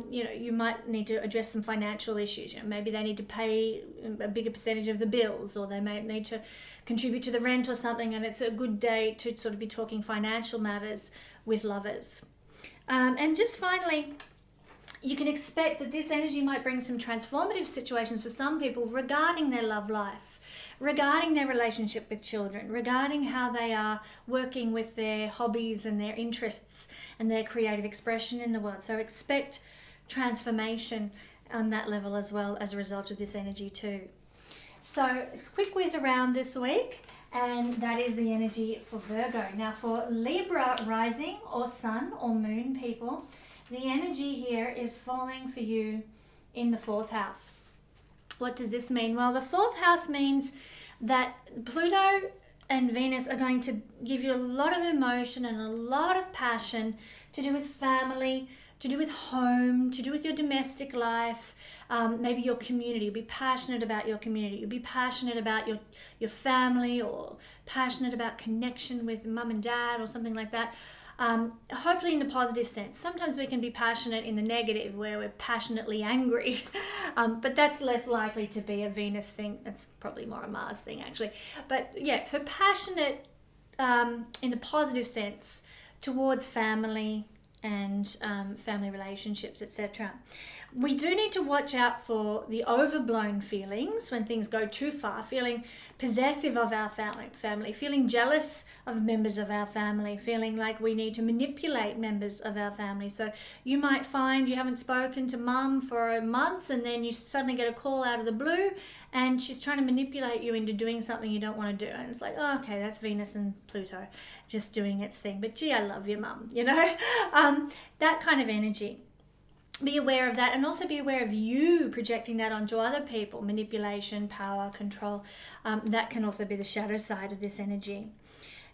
You might need to address some financial issues. Maybe they need to pay a bigger percentage of the bills, or they may need to contribute to the rent or something, and it's a good day to sort of be talking financial matters with lovers. And just finally, you can expect that this energy might bring some transformative situations for some people regarding their love life, regarding their relationship with children, regarding how they are working with their hobbies and their interests and their creative expression in the world. So expect transformation on that level as well as a result of this energy too. So quick whiz around this week, and that is the energy for Virgo. Now for Libra rising or sun or moon people, the energy here is falling for you in the 4th house. What does this mean? Well, the 4th house means that Pluto and Venus are going to give you a lot of emotion and a lot of passion to do with family, to do with home, to do with your domestic life, maybe your community. You'll be passionate about your community. You'll be passionate about your family, or passionate about connection with mum and dad or something like that. Hopefully in the positive sense. Sometimes we can be passionate in the negative, where we're passionately angry, but that's less likely to be a Venus thing. That's probably more a Mars thing, actually. But yeah, so passionate in the positive sense towards family and family relationships, etc. We do need to watch out for the overblown feelings when things go too far, feeling possessive of our family, feeling jealous of members of our family, feeling like we need to manipulate members of our family. So you might find you haven't spoken to mum for months, and then you suddenly get a call out of the blue and she's trying to manipulate you into doing something you don't want to do. And it's like, oh, okay, that's Venus and Pluto just doing its thing. But gee, I love your mum, that kind of energy. Be aware of that, and also be aware of you projecting that onto other people. Manipulation, power, control. That can also be the shadow side of this energy.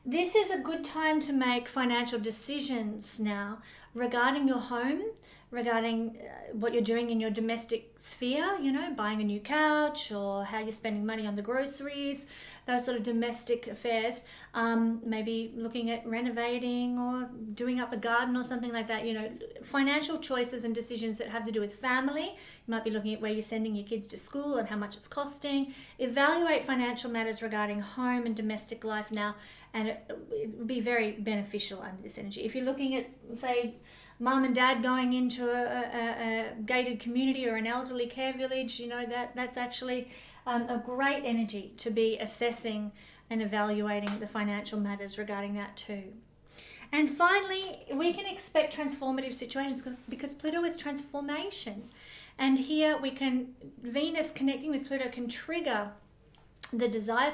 This is a good time to make financial decisions now regarding your home, regarding what you're doing in your domestic sphere, you know, buying a new couch or how you're spending money on the groceries, those sort of domestic affairs. Maybe looking at renovating or doing up the garden or something like that, you know, financial choices and decisions that have to do with family. You might be looking at where you're sending your kids to school and how much it's costing. Evaluate financial matters regarding home and domestic life now, and it would be very beneficial under this energy. If you're looking at, say, mum and dad going into a gated community or an elderly care village, you know, that's actually a great energy to be assessing and evaluating the financial matters regarding that too. And finally, we can expect transformative situations because Pluto is transformation. And here Venus connecting with Pluto can trigger the desire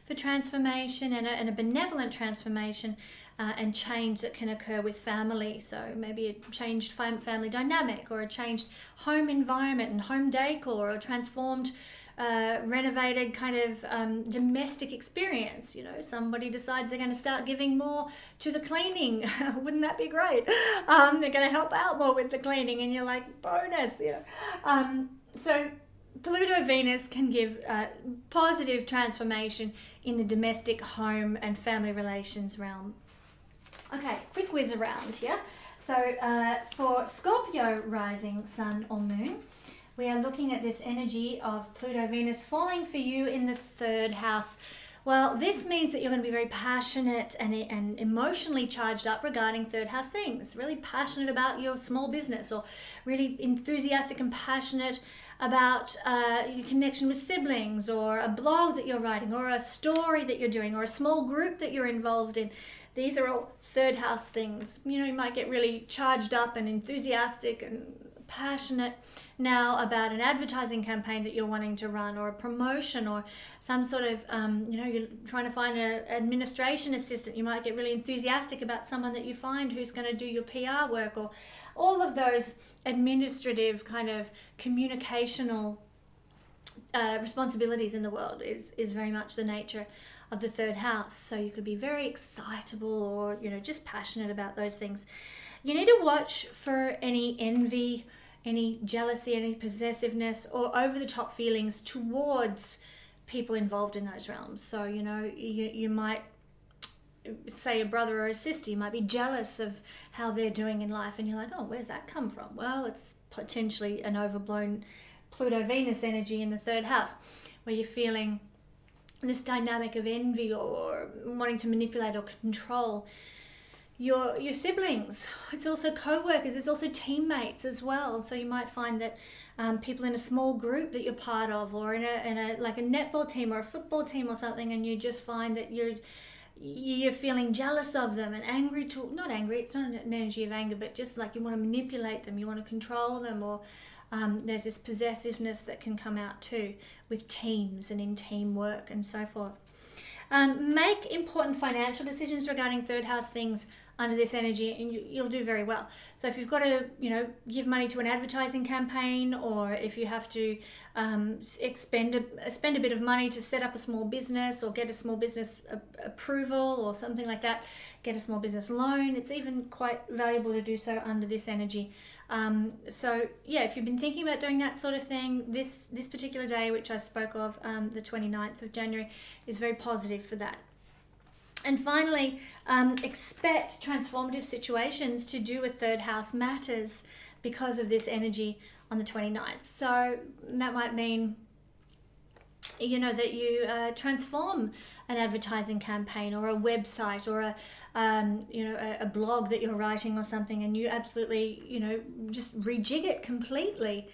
for transformation and a benevolent transformation and change that can occur with family. So maybe a changed family dynamic or a changed home environment and home decor or transformed renovated kind of domestic experience. You know, somebody decides they're going to start giving more to the cleaning. Wouldn't that be great? They're going to help out more with the cleaning and you're like, bonus, you know. So Pluto Venus can give positive transformation in the domestic home and family relations realm. Okay, quick whiz around here. So for Scorpio rising sun or moon, we are looking at this energy of Pluto Venus falling for you in the third house. Well, this means that you're going to be very passionate and emotionally charged up regarding third house things, really passionate about your small business or really enthusiastic and passionate about your connection with siblings or a blog that you're writing or a story that you're doing or a small group that you're involved in. These are all third house things. You know, you might get really charged up and enthusiastic and passionate now about an advertising campaign that you're wanting to run or a promotion or some sort of, you know, you're trying to find an administration assistant. You might get really enthusiastic about someone that you find who's going to do your PR work or all of those administrative kind of communicational responsibilities in the world is very much the nature of the third house. So you could be very excitable or, you know, just passionate about those things. You need to watch for any envy, any jealousy, any possessiveness or over-the-top feelings towards people involved in those realms. So, you know, you might say a brother or a sister, you might be jealous of how they're doing in life and you're like, oh, where's that come from? Well, it's potentially an overblown Pluto-Venus energy in the third house where you're feeling this dynamic of envy or wanting to manipulate or control your siblings. It's also co-workers, it's also teammates as well. So you might find that people in a small group that you're part of or in a like a netball team or a football team or something, and you just find that you're feeling jealous of them and angry not angry, it's not an energy of anger, but just like you want to manipulate them, you want to control them, or there's this possessiveness that can come out too with teams and in teamwork and so forth. Make important financial decisions regarding third house things under this energy and you'll do very well. So if you've got to, you know, give money to an advertising campaign, or if you have to spend a bit of money to set up a small business or get a small business approval or something like that, get a small business loan, it's even quite valuable to do so under this energy. So yeah, if you've been thinking about doing that sort of thing, this particular day, which I spoke of, the 29th of January, is very positive for that. And finally, expect transformative situations to do with third house matters because of this energy on the 29th. So that might mean, you know, that you transform an advertising campaign or a website or a blog that you're writing or something, and you absolutely, you know, just rejig it completely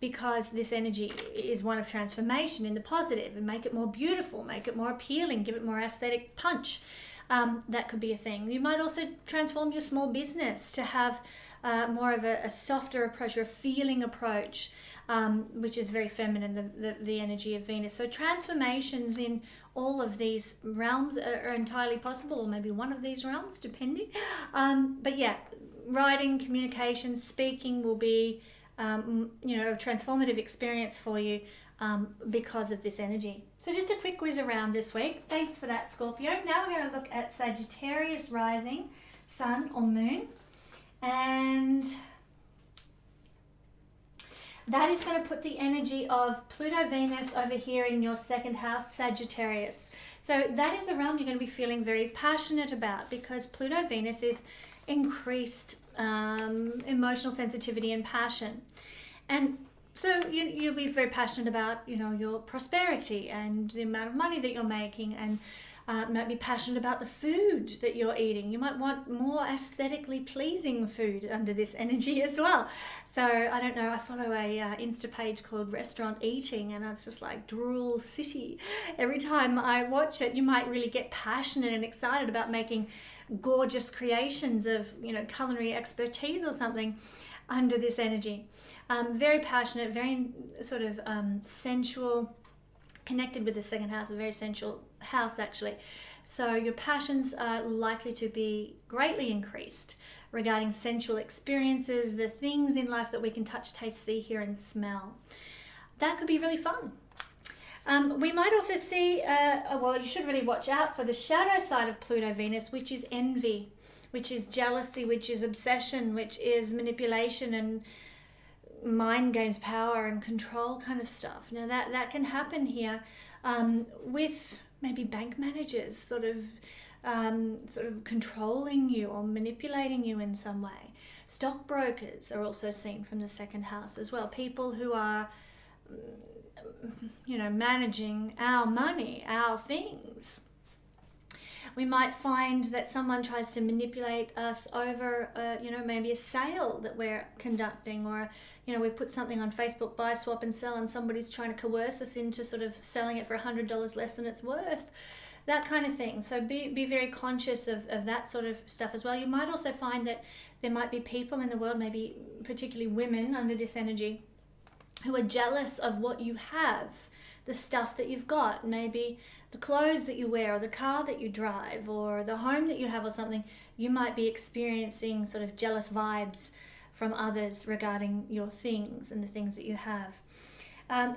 because this energy is one of transformation in the positive, and make it more beautiful, make it more appealing, give it more aesthetic punch. That could be a thing. You might also transform your small business to have more of a softer approach or a feeling approach, which is very feminine, the energy of Venus. So transformations in all of these realms are entirely possible, or maybe one of these realms, depending. But yeah, writing, communication, speaking will be you know, a transformative experience for you because of this energy. So just a quick whiz around this week. Thanks for that, Scorpio. Now we're going to look at Sagittarius rising, sun or moon. And that is going to put the energy of Pluto Venus over here in your second house, Sagittarius. So that is the realm you're going to be feeling very passionate about, because Pluto Venus is increased emotional sensitivity and passion. And so you'll be very passionate about, your prosperity and the amount of money that you're making, and might be passionate about the food that you're eating. You might want more aesthetically pleasing food under this energy as well. So I don't know, I follow a Insta page called Restaurant Eating, and it's just like drool city. Every time I watch it, you might really get passionate and excited about making gorgeous creations of, culinary expertise or something under this energy. Very passionate, very sort of sensual, connected with the second house, a very sensual house actually. So your passions are likely to be greatly increased regarding sensual experiences, the things in life that we can touch, taste, see, hear, and smell. That could be really fun. We might also see, you should really watch out for the shadow side of Pluto Venus, which is envy, which is jealousy, which is obsession, which is manipulation and mind games, power and control kind of stuff. Now that can happen here with maybe bank managers sort of controlling you or manipulating you in some way. Stockbrokers are also seen from the second house as well. People who are, managing our money, our things. We might find that someone tries to manipulate us over, maybe a sale that we're conducting, or, we put something on Facebook, buy, swap and sell, and somebody's trying to coerce us into sort of selling it for $100 less than it's worth, that kind of thing. So be very conscious of that sort of stuff as well. You might also find that there might be people in the world, maybe particularly women under this energy, who are jealous of what you have, the stuff that you've got, maybe the clothes that you wear, or the car that you drive, or the home that you have, or something. You might be experiencing sort of jealous vibes from others regarding your things and the things that you have.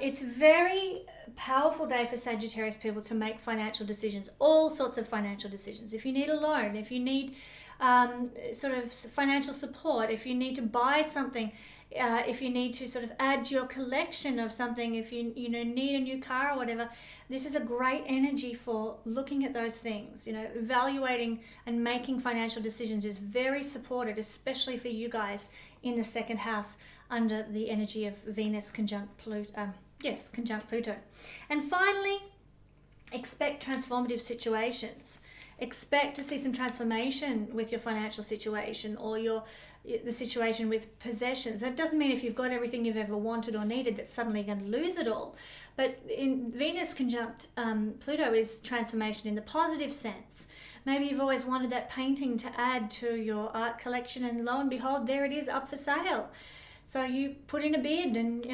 It's a very powerful day for Sagittarius people to make financial decisions, all sorts of financial decisions. If you need a loan, if you need sort of financial support, if you need to buy something, if you need to sort of add to your collection of something, if you need a new car or whatever, this is a great energy for looking at those things. Evaluating and making financial decisions is very supported, especially for you guys in the second house under the energy of Venus conjunct Pluto. Conjunct Pluto. And finally, expect transformative situations. Expect to see some transformation with your financial situation, or the situation with possessions. That doesn't mean if you've got everything you've ever wanted or needed that suddenly you're going to lose it all. But in Venus conjunct Pluto is transformation in the positive sense. Maybe you've always wanted that painting to add to your art collection, and lo and behold, there it is up for sale. So you put in a bid and,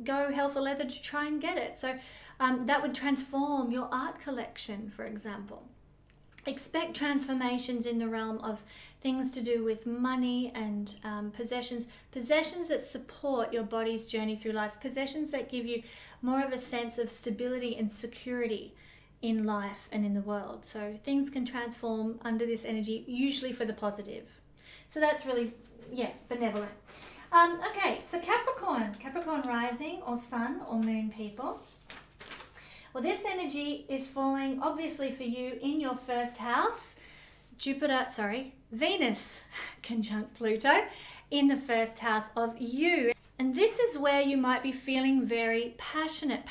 go hell for leather to try and get it. So that would transform your art collection, for example. Expect transformations in the realm of things to do with money and possessions that support your body's journey through life, possessions that give you more of a sense of stability and security in life and in the world. So things can transform under this energy, usually for the positive. So that's really, benevolent. Okay, so Capricorn rising or sun or moon people. Well, this energy is falling obviously for you in your first house. Venus conjunct Pluto in the first house of you. And this is where you might be feeling very passionate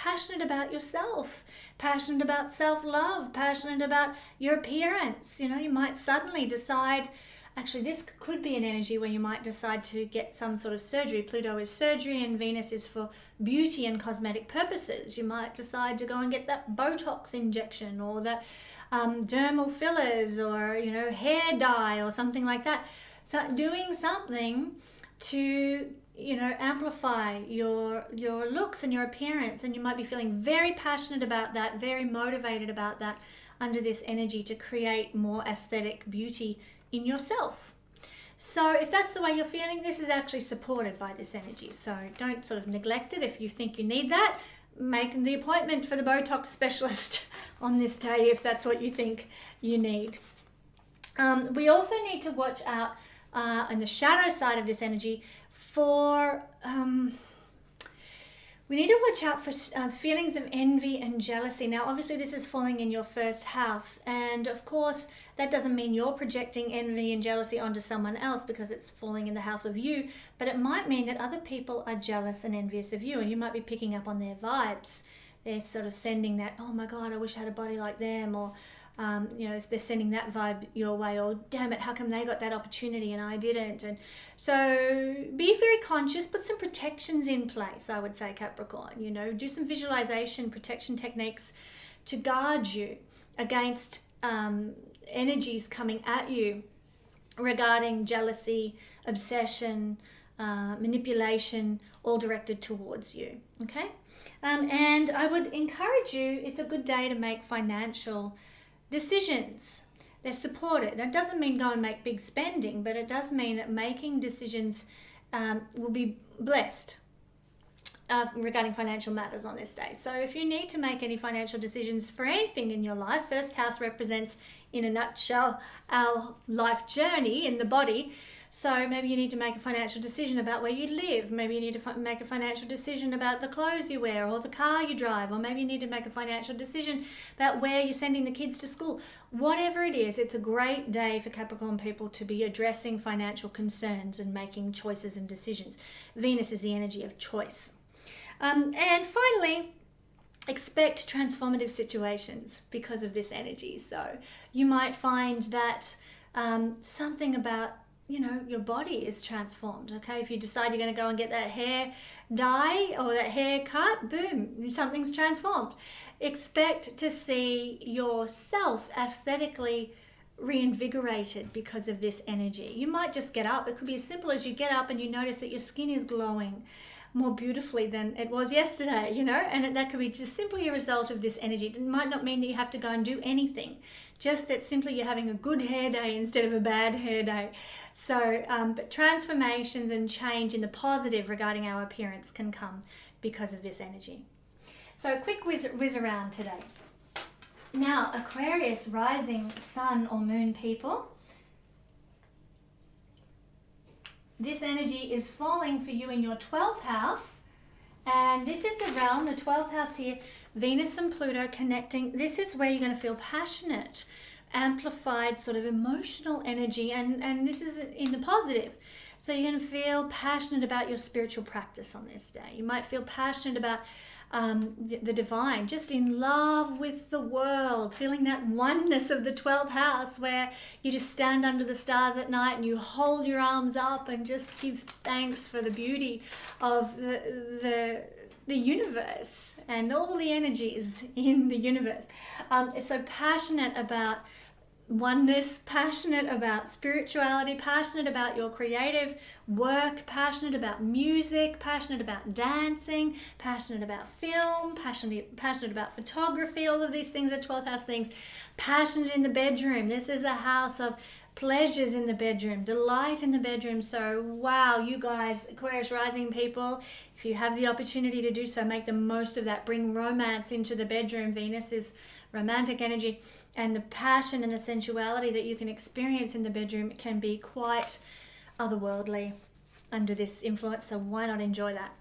about yourself, passionate about self-love, passionate about your appearance. You might suddenly decide, actually this could be an energy where you might decide to get some sort of surgery. Pluto is surgery and Venus is for beauty and cosmetic purposes. You might decide to go and get that Botox injection, or that dermal fillers, or hair dye or something like that. So doing something to amplify your looks and your appearance, and you might be feeling very passionate about that, very motivated about that under this energy to create more aesthetic beauty in yourself. So if that's the way you're feeling, this is actually supported by this energy. So don't sort of neglect it. If you think you need that, make the appointment for the Botox specialist on this day if that's what you think you need. We also need to watch out on the shadow side of this energy for We need to watch out for feelings of envy and jealousy. Now, obviously, this is falling in your first house. And of course, that doesn't mean you're projecting envy and jealousy onto someone else because it's falling in the house of you. But it might mean that other people are jealous and envious of you. And you might be picking up on their vibes. They're sort of sending that, oh my God, I wish I had a body like them. Or, they're sending that vibe your way. Or, damn it, how come they got that opportunity and I didn't? And so be very conscious, put some protections in place, I would say, Capricorn. Do some visualization, protection techniques to guard you against energies coming at you regarding jealousy, obsession, manipulation, all directed towards you. Okay? And I would encourage you, it's a good day to make financial decisions. They're supported. It doesn't mean go and make big spending, but it does mean that making decisions will be blessed regarding financial matters on this day. So if you need to make any financial decisions for anything in your life, first house represents, in a nutshell, our life journey in the body. So maybe you need to make a financial decision about where you live. Maybe you need to make a financial decision about the clothes you wear or the car you drive. Or maybe you need to make a financial decision about where you're sending the kids to school. Whatever it is, it's a great day for Capricorn people to be addressing financial concerns and making choices and decisions. Venus is the energy of choice. And finally, expect transformative situations because of this energy. So you might find that something about your body is transformed. Okay, if you decide you're going to go and get that hair dye or that hair cut, boom, something's transformed. Expect to see yourself aesthetically reinvigorated because of this energy. You might just get up. It could be as simple as you get up and you notice that your skin is glowing more beautifully than it was yesterday, and that could be just simply a result of this energy. It might not mean that you have to go and do anything, just that simply you're having a good hair day instead of a bad hair day. So, but transformations and change in the positive regarding our appearance can come because of this energy. So a quick whiz around today. Now, Aquarius rising sun or moon people, this energy is falling for you in your 12th house. And this is the realm, the 12th house here, Venus and Pluto connecting. This is where you're going to feel passionate, amplified sort of emotional energy. And this is in the positive. So you're going to feel passionate about your spiritual practice on this day. You might feel passionate about the divine, just in love with the world, feeling that oneness of the 12th house where you just stand under the stars at night and you hold your arms up and just give thanks for the beauty of the universe and all the energies in the universe. So passionate about oneness, passionate about spirituality, passionate about your creative work, passionate about music, passionate about dancing, passionate about film, passionate about photography. All of these things are 12th house things. Passionate in the bedroom. This is a house of pleasures in the bedroom, delight in the bedroom. So wow, you guys, Aquarius rising people, if you have the opportunity to do so, make the most of that. Bring romance into the bedroom. Venus is romantic energy, and the passion and the sensuality that you can experience in the bedroom can be quite otherworldly under this influence. So why not enjoy that?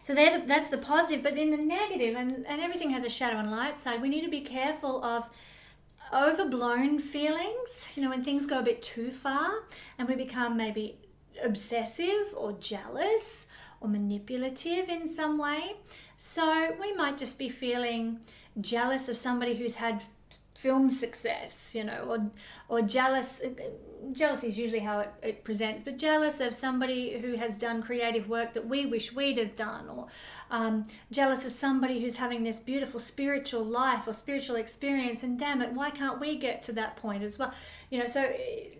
So that's the positive. But in the negative, and everything has a shadow and light side, we need to be careful of overblown feelings, when things go a bit too far and we become maybe obsessive or jealous or manipulative in some way. So we might just be feeling jealous of somebody who's had film success, or jealous. Jealousy is usually how it presents, but jealous of somebody who has done creative work that we wish we'd have done, or jealous of somebody who's having this beautiful spiritual life or spiritual experience, and damn it, why can't we get to that point as well? So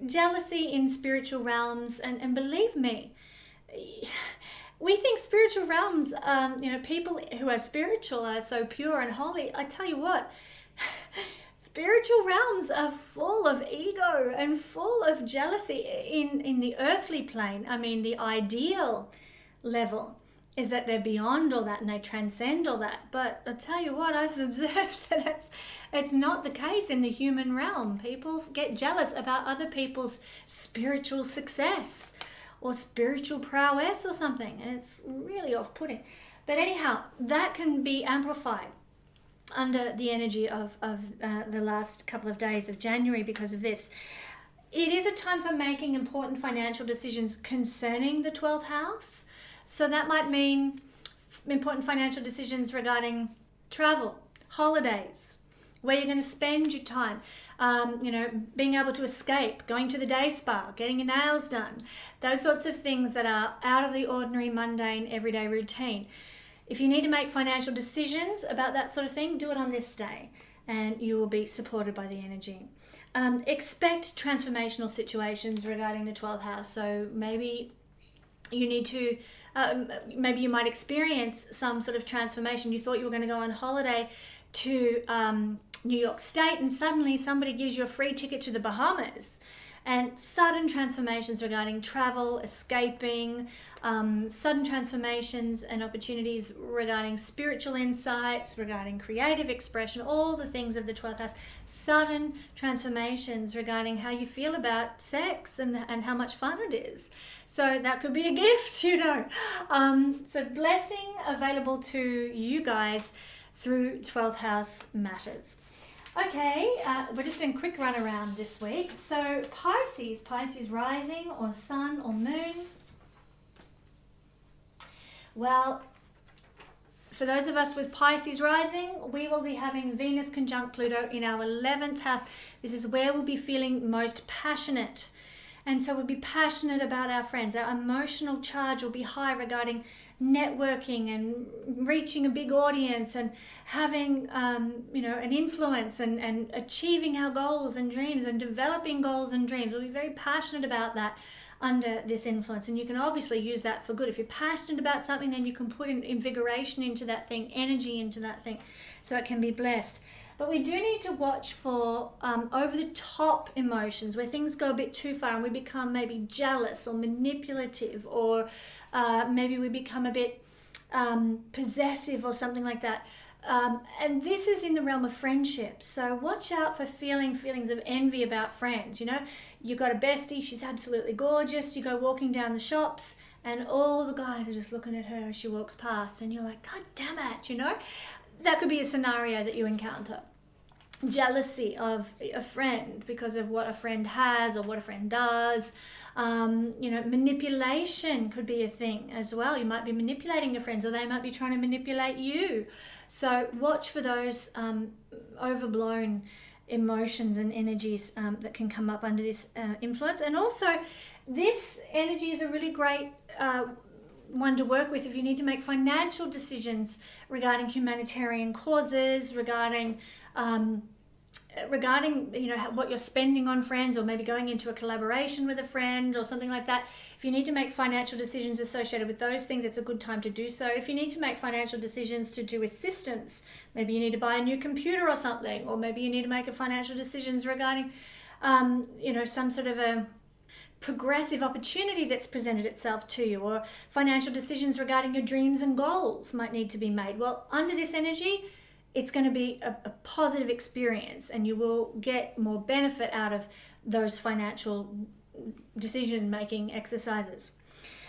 jealousy in spiritual realms, and believe me, we think spiritual realms, people who are spiritual are so pure and holy. I tell you what, spiritual realms are full of ego and full of jealousy in the earthly plane. I mean, the ideal level is that they're beyond all that and they transcend all that. But I tell you what, I've observed that it's not the case in the human realm. People get jealous about other people's spiritual success or spiritual prowess or something, and it's really off-putting. But anyhow, that can be amplified under the energy of the last couple of days of January because of this. It is a time for making important financial decisions concerning the 12th house. So that might mean important financial decisions regarding travel, holidays, where you're going to spend your time, being able to escape, going to the day spa, getting your nails done, those sorts of things that are out of the ordinary, mundane, everyday routine. If you need to make financial decisions about that sort of thing, do it on this day and you will be supported by the energy. Expect transformational situations regarding the 12th house. So maybe you need to, maybe you might experience some sort of transformation. You thought you were going to go on holiday to New York State and suddenly somebody gives you a free ticket to the Bahamas. And sudden transformations regarding travel, escaping, sudden transformations and opportunities regarding spiritual insights, regarding creative expression, all the things of the 12th house. Sudden transformations regarding how you feel about sex and how much fun it is. So that could be a gift, So blessing available to you guys through 12th house matters. Okay, we're just doing a quick run around this week. So Pisces rising or sun or moon. Well, for those of us with Pisces rising, we will be having Venus conjunct Pluto in our 11th house. This is where we'll be feeling most passionate. And so we'll be passionate about our friends. Our emotional charge will be high regarding networking and reaching a big audience and having, an influence and achieving our goals and dreams and developing goals and dreams. We'll be very passionate about that under this influence. And you can obviously use that for good. If you're passionate about something, then you can put invigoration into that thing, energy into that thing, so it can be blessed. But we do need to watch for over-the-top emotions where things go a bit too far and we become maybe jealous or manipulative, or maybe we become a bit possessive or something like that. And this is in the realm of friendship. So watch out for feelings of envy about friends. You've got a bestie, she's absolutely gorgeous. You go walking down the shops and all the guys are just looking at her as she walks past and you're like, God damn it, That could be a scenario that you encounter. Jealousy of a friend because of what a friend has or what a friend does. Manipulation could be a thing as well. You might be manipulating your friends or they might be trying to manipulate you. So watch for those overblown emotions and energies that can come up under this influence. And also, this energy is a really great one to work with if you need to make financial decisions regarding humanitarian causes, regarding what you're spending on friends, or maybe going into a collaboration with a friend or something like that. If you need to make financial decisions associated with those things, it's a good time to do so. If you need to make financial decisions to do with systems, maybe you need to buy a new computer or something, or maybe you need to make a financial decisions regarding some sort of a progressive opportunity that's presented itself to you, or financial decisions regarding your dreams and goals might need to be made. Well, under this energy, it's going to be a positive experience and you will get more benefit out of those financial decision-making exercises.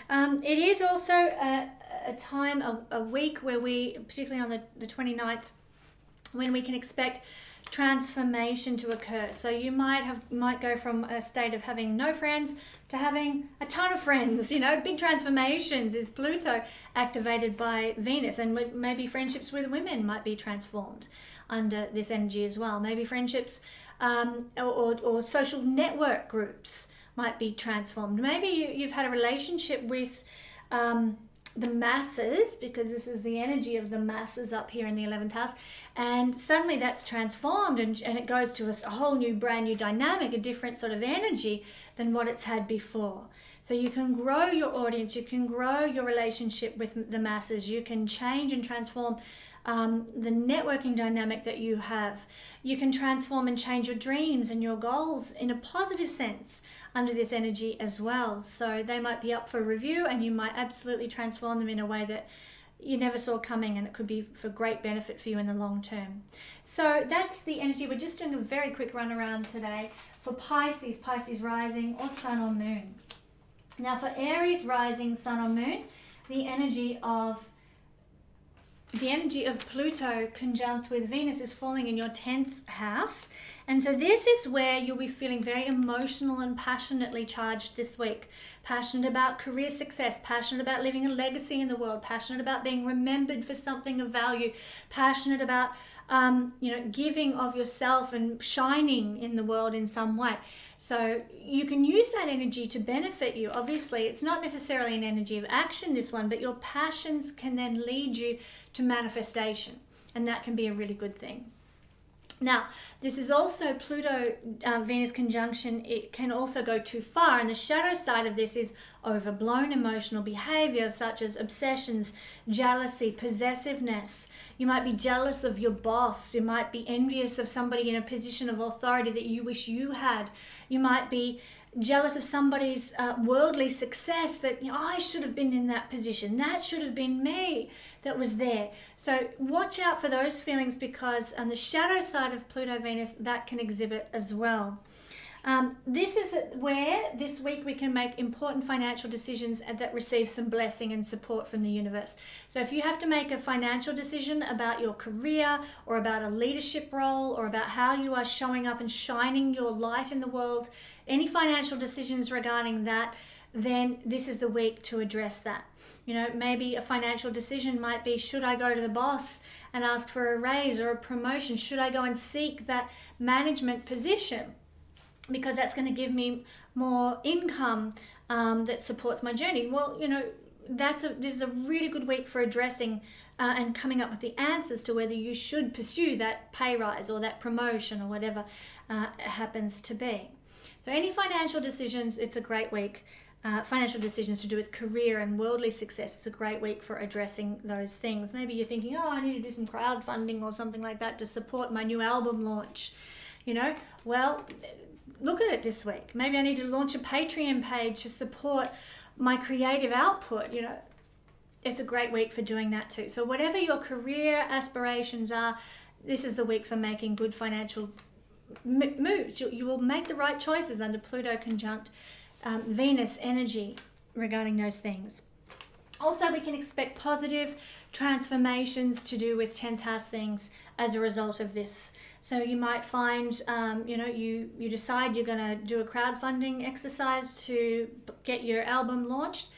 It is also a time, a week where we, particularly on the 29th, when we can expect transformation to occur. So you might go from a state of having no friends to having a ton of friends. Big transformations is Pluto activated by Venus, and maybe friendships with women might be transformed under this energy as well. Maybe friendships or social network groups might be transformed. Maybe you've had a relationship with the masses, because this is the energy of the masses up here in the 11th house, and suddenly that's transformed and it goes to a whole new brand new dynamic, a different sort of energy than what it's had before. So you can grow your audience, you can grow your relationship with the masses, you can change and transform the networking dynamic that you have. You can transform and change your dreams and your goals in a positive sense under this energy as well. So they might be up for review and you might absolutely transform them in a way that you never saw coming, and it could be for great benefit for you in the long term. So that's the energy. We're just doing a very quick run around today for Pisces rising or sun or moon. Now for Aries rising, sun or moon, the energy of the energy of Pluto conjunct with Venus is falling in your 10th house. And so this is where you'll be feeling very emotional and passionately charged this week. Passionate about career success, passionate about leaving a legacy in the world, passionate about being remembered for something of value, passionate about giving of yourself and shining in the world in some way. So you can use that energy to benefit you. Obviously, it's not necessarily an energy of action, this one, but your passions can then lead you to manifestation. And that can be a really good thing. Now, this is also Pluto-Venus conjunction. It can also go too far, and the shadow side of this is overblown emotional behavior, such as obsessions, jealousy, possessiveness. You might be jealous of your boss. You might be envious of somebody in a position of authority that you wish you had. You might be jealous of somebody's worldly success, that I should have been in that position. That should have been me that was there. So watch out for those feelings, because on the shadow side of Pluto-Venus, that can exhibit as well. This is where this week we can make important financial decisions that receive some blessing and support from the universe. So if you have to make a financial decision about your career or about a leadership role or about how you are showing up and shining your light in the world, any financial decisions regarding that, then this is the week to address that. Maybe a financial decision might be, should I go to the boss and ask for a raise or a promotion? Should I go and seek that management position? Because that's going to give me more income that supports my journey. Well, this is a really good week for addressing and coming up with the answers to whether you should pursue that pay rise or that promotion or whatever happens to be. So any financial decisions, it's a great week. Financial decisions to do with career and worldly success, it's a great week for addressing those things. Maybe you're thinking, I need to do some crowdfunding or something like that to support my new album launch. Well, look at it this week. Maybe I need to launch a Patreon page to support my creative output. It's a great week for doing that too. So whatever your career aspirations are, this is the week for making good financial moves. You will make the right choices under Pluto conjunct Venus energy regarding those things. Also, we can expect positive transformations to do with 10th house things as a result of this. So you might find, you decide you're going to do a crowdfunding exercise to get your album launched,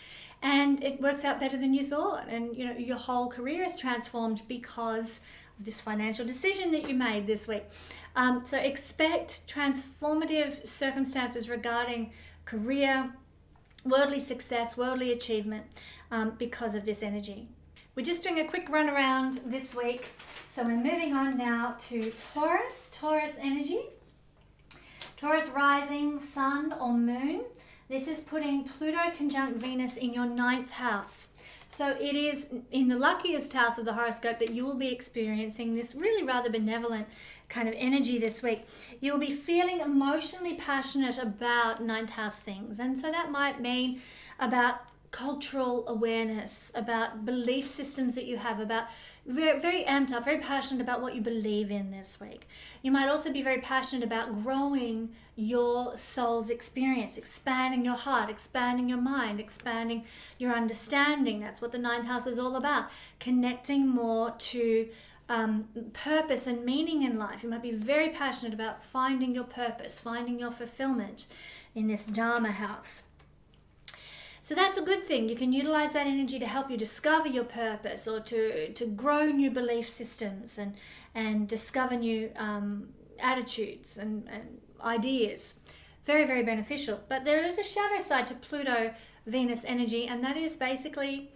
and it works out better than you thought. And, your whole career is transformed because of this financial decision that you made this week. So expect transformative circumstances regarding career, worldly success, worldly achievement because of this energy. We're just doing a quick run around this week. So we're moving on now to Taurus energy. Taurus rising, sun or moon. This is putting Pluto conjunct Venus in your 9th house. So it is in the luckiest house of the horoscope that you will be experiencing this really rather benevolent kind of energy this week. You'll be feeling emotionally passionate about 9th house things. And so that might mean about cultural awareness, about belief systems that you have, about very, very amped up, very passionate about what you believe in this week. You might also be very passionate about growing your soul's experience, expanding your heart, expanding your mind, expanding your understanding. That's what the 9th house is all about. Connecting more to purpose and meaning in life. You might be very passionate about finding your purpose, finding your fulfillment in this Dharma house. So that's a good thing. You can utilize that energy to help you discover your purpose or to grow new belief systems and discover new attitudes and ideas. Very, very beneficial. But there is a shadow side to Pluto-Venus energy, and that is basically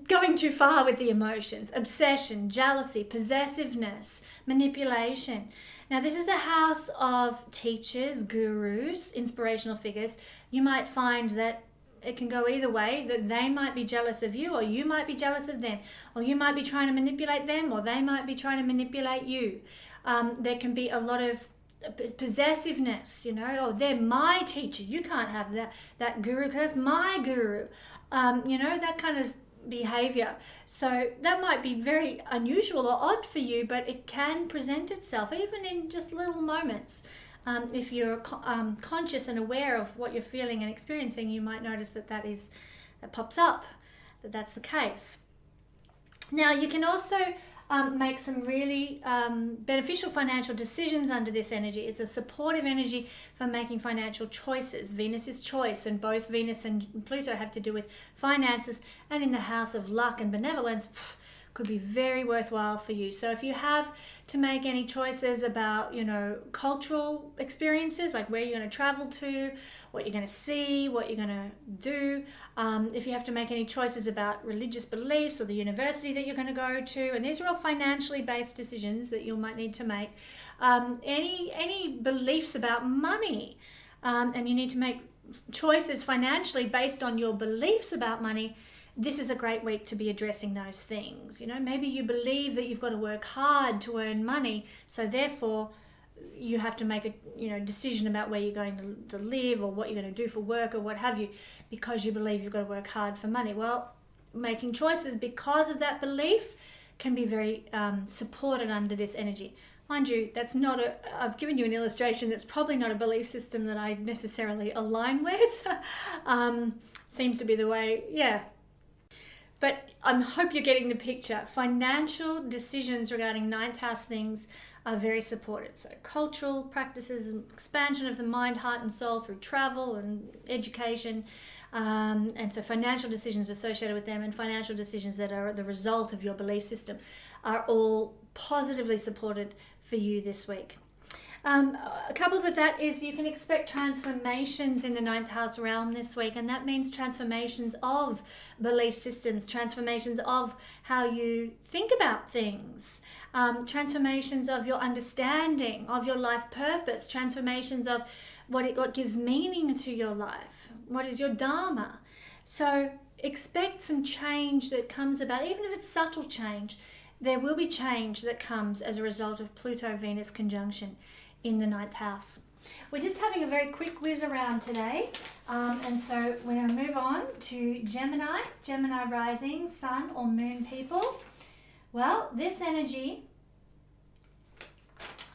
going too far with the emotions. Obsession, jealousy, possessiveness, manipulation. Now, this is the house of teachers, gurus, inspirational figures. You might find that it can go either way, that they might be jealous of you, or you might be jealous of them, or you might be trying to manipulate them, or they might be trying to manipulate you. There can be a lot of possessiveness, oh, they're my teacher. You can't have that guru because that's my guru. That kind of behavior. So that might be very unusual or odd for you, but it can present itself even in just little moments. If you're conscious and aware of what you're feeling and experiencing, you might notice that pops up, that's the case. Now, you can also make some really beneficial financial decisions under this energy. It's a supportive energy for making financial choices. Venus is choice, and both Venus and Pluto have to do with finances, and in the house of luck and benevolence, could be very worthwhile for you. So if you have to make any choices about, cultural experiences, like where you're going to travel to, what you're going to see, what you're going to do, if you have to make any choices about religious beliefs or the university that you're going to go to, and these are all financially based decisions that you might need to make, any beliefs about money, and you need to make choices financially based on your beliefs about money, this is a great week to be addressing those things. Maybe you believe that you've got to work hard to earn money, so therefore you have to make a decision about where you're going to live or what you're going to do for work or what have you, because you believe you've got to work hard for money. Well, making choices because of that belief can be very supported under this energy. Mind you, I've given you an illustration that's probably not a belief system that I necessarily align with. Seems to be the way, But I hope you're getting the picture. Financial decisions regarding ninth house things are very supported. So cultural practices, expansion of the mind, heart and soul through travel and education. And so financial decisions associated with them and financial decisions that are the result of your belief system are all positively supported for you this week. Coupled with that is you can expect transformations in the ninth house realm this week, and that means transformations of belief systems, transformations of how you think about things, transformations of your understanding of your life purpose, transformations of what gives meaning to your life, what is your dharma. So expect some change that comes about, even if it's subtle change. There will be change that comes as a result of Pluto-Venus conjunction in the ninth house. We're just having a very quick whiz around today, and so we're going to move on to Gemini rising, sun or moon people. Well, this energy,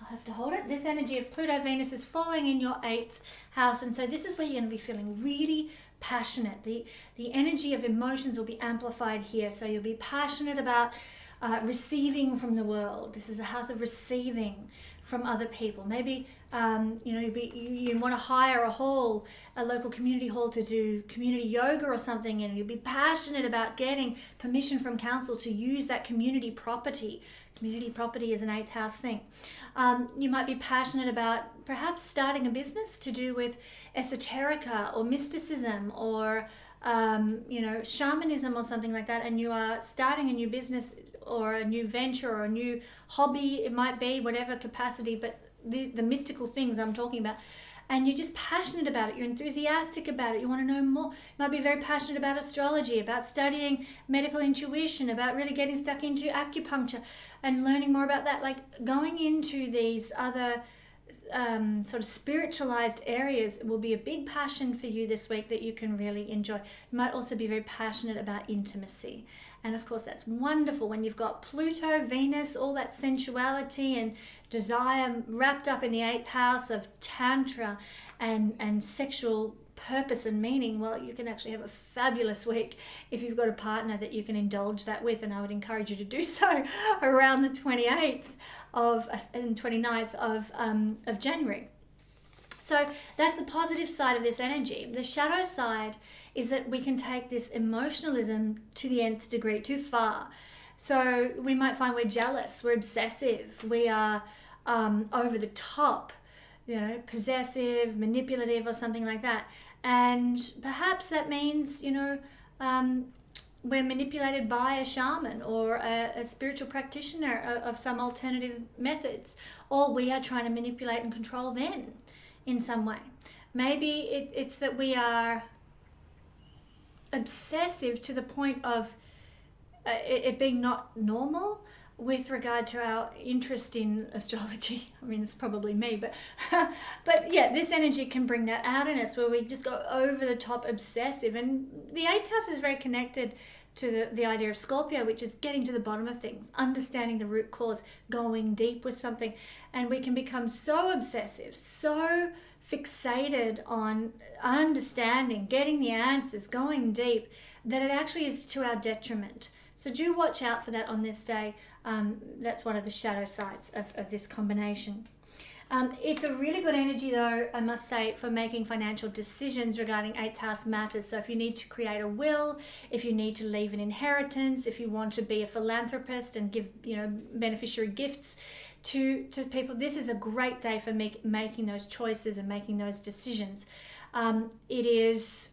I'll have to hold it, this energy of Pluto-Venus is falling in your 8th house, and so this is where you're going to be feeling really passionate. The energy of emotions will be amplified here, so you'll be passionate about receiving from the world. This is a house of receiving from other people. Maybe you want to hire a local community hall to do community yoga or something, and you'll be passionate about getting permission from council to use that community property. Community property is an 8th house thing. You might be passionate about perhaps starting a business to do with esoterica or mysticism or shamanism or something like that, and you are starting a new business or a new venture or a new hobby, it might be, whatever capacity, but the mystical things I'm talking about, and you're just passionate about it, you're enthusiastic about it, you want to know more. You might be very passionate about astrology, about studying medical intuition, about really getting stuck into acupuncture and learning more about that, like going into these other sort of spiritualized areas will be a big passion for you this week that you can really enjoy. You might also be very passionate about intimacy. And of course, that's wonderful when you've got Pluto, Venus, all that sensuality and desire wrapped up in the 8th house of Tantra and sexual purpose and meaning. Well, you can actually have a fabulous week if you've got a partner that you can indulge that with. And I would encourage you to do so around the 28th and 29th of January. So that's the positive side of this energy. The shadow side is that we can take this emotionalism to the nth degree, too far. So we might find we're jealous, we're obsessive, we are over the top, possessive, manipulative or something like that. And perhaps that means, we're manipulated by a shaman or a spiritual practitioner of some alternative methods, or we are trying to manipulate and control them in some way. Maybe it's that we are obsessive to the point of it being not normal with regard to our interest in astrology. I mean, it's probably me, but yeah, this energy can bring that out in us where we just go over the top obsessive. And the 8th house is very connected to the idea of Scorpio, which is getting to the bottom of things, understanding the root cause, going deep with something. And we can become so obsessive, so fixated on understanding, getting the answers, going deep, that it actually is to our detriment. So do watch out for that on this day. That's one of the shadow sides of this combination. It's a really good energy, though, I must say, for making financial decisions regarding 8th house matters. So if you need to create a will, if you need to leave an inheritance, if you want to be a philanthropist and give, beneficiary gifts to people, this is a great day for making those choices and making those decisions. It is,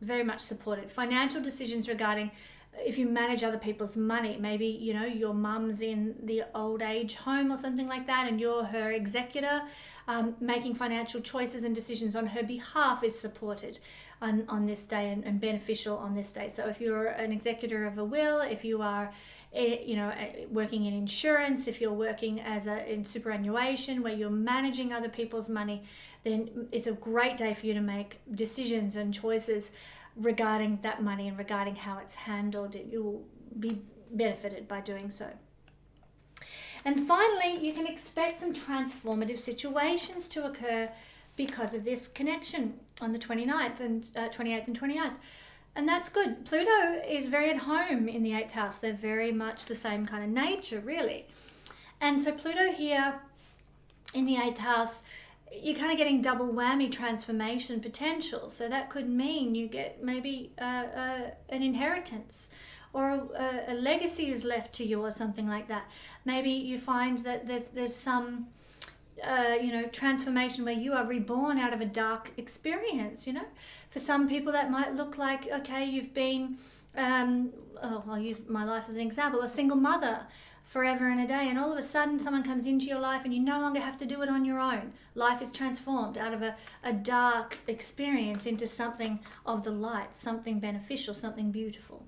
very much supported. Financial decisions regarding if you manage other people's money, maybe, your mum's in the old age home or something like that, and you're her executor, making financial choices and decisions on her behalf is supported on this day and beneficial on this day. So if you're an executor of a will, if you are, working in insurance, if you're working in superannuation where you're managing other people's money, then it's a great day for you to make decisions and choices regarding that money and regarding how it's handled. You will be benefited by doing so. And finally, you can expect some transformative situations to occur because of this connection on the 29th and 28th and 29th. And that's good. Pluto is very at home in the 8th house. They're very much the same kind of nature, really. And so Pluto here in the 8th house, you're kind of getting double whammy transformation potential. So that could mean you get maybe an inheritance, or a legacy is left to you or something like that. Maybe you find that there's some transformation where you are reborn out of a dark experience. For some people that might look like, okay, you've been I'll use my life as an example, a single mother forever and a day, and all of a sudden someone comes into your life and you no longer have to do it on your own. Life is transformed out of a dark experience into something of the light, something beneficial, something beautiful.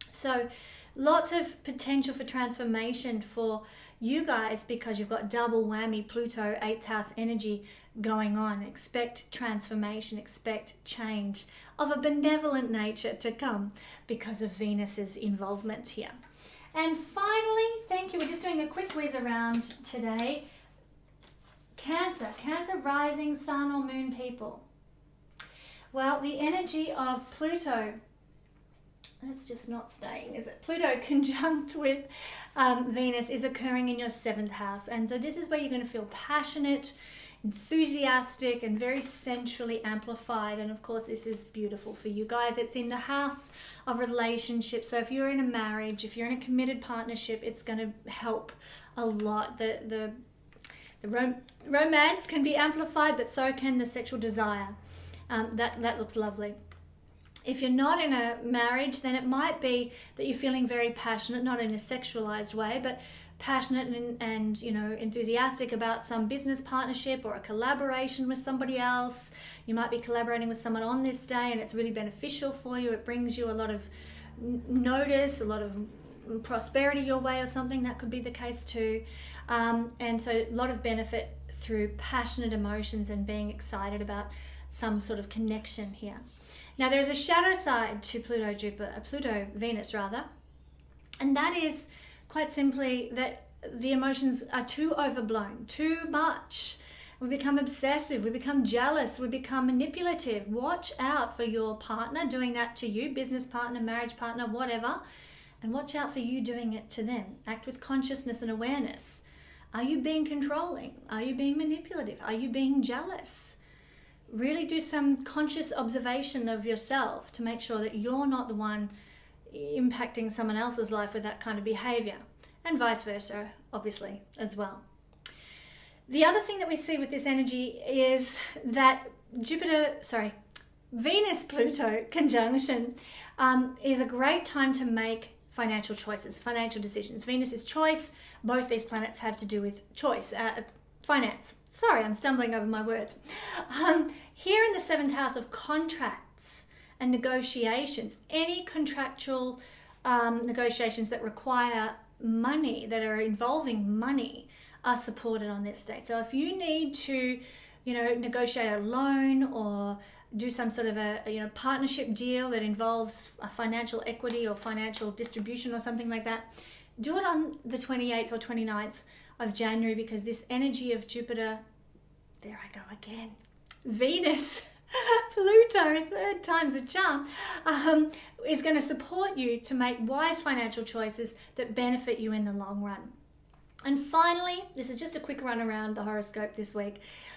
So lots of potential for transformation for you guys because you've got double whammy Pluto 8th house energy going on. Expect transformation, expect change of a benevolent nature to come because of Venus's involvement here. And finally, thank you, we're just doing a quick whiz around today. Cancer rising, sun or moon people. Well, the energy of Pluto, that's just not staying, is it? Pluto conjunct with Venus is occurring in your 7th house. And so this is where you're going to feel passionate, enthusiastic, and very sensually amplified. And of course, this is beautiful for you guys. It's in the house of relationships. So if you're in a marriage, if you're in a committed partnership, it's going to help a lot. The romance can be amplified, but so can the sexual desire. That looks lovely. If you're not in a marriage, then it might be that you're feeling very passionate, not in a sexualized way, but passionate and enthusiastic about some business partnership or a collaboration with somebody else. You might be collaborating with someone on this day and it's really beneficial for you. It brings you a lot of notice, a lot of prosperity your way or something. That could be the case too. And so a lot of benefit through passionate emotions and being excited about some sort of connection here. Now there's a shadow side to Pluto Venus rather, and that is quite simply that the emotions are too overblown, too much. We become obsessive, we become jealous, we become manipulative. Watch out for your partner doing that to you, business partner, marriage partner, whatever, and watch out for you doing it to them. Act with consciousness and awareness. Are you being controlling? Are you being manipulative? Are you being jealous? Really do some conscious observation of yourself to make sure that you're not the one impacting someone else's life with that kind of behavior, and vice versa, obviously, as well. The other thing that we see with this energy is that Venus-Pluto conjunction is a great time to make financial choices, financial decisions. Venus is choice. Both these planets have to do with choice, finance. Sorry, I'm stumbling over my words. Here in the 7th house of contracts and negotiations, any contractual negotiations that require money, that are involving money, are supported on this date. So if you need to, negotiate a loan or do some sort of a partnership deal that involves a financial equity or financial distribution or something like that, do it on the 28th or 29th of January, because this energy of Jupiter, there I go again, Venus Pluto, third time's a charm, is going to support you to make wise financial choices that benefit you in the long run. And finally, this is just a quick run around the horoscope this week.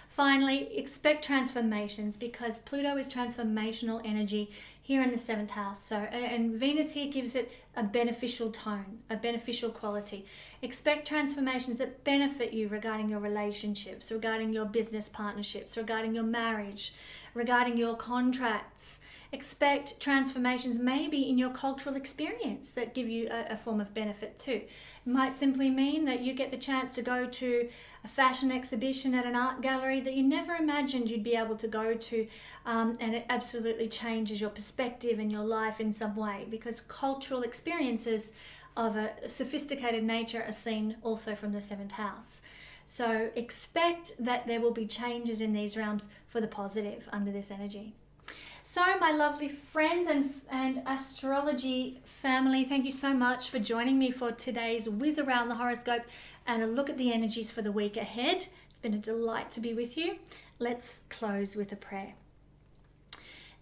Finally, expect transformations, because Pluto is transformational energy here in the 7th house. So, and Venus here gives it a beneficial tone, a beneficial quality. Expect transformations that benefit you regarding your relationships, regarding your business partnerships, regarding your marriage, regarding your contracts. Expect transformations maybe in your cultural experience that give you a form of benefit too. It might simply mean that you get the chance to go to a fashion exhibition at an art gallery that you never imagined you'd be able to go to, and it absolutely changes your perspective and your life in some way, because cultural experiences of a sophisticated nature are seen also from the 7th house. So expect that there will be changes in these realms for the positive under this energy. So my lovely friends and astrology family, thank you so much for joining me for today's whiz around the horoscope and a look at the energies for the week ahead. It's been a delight to be with you. Let's close with a prayer.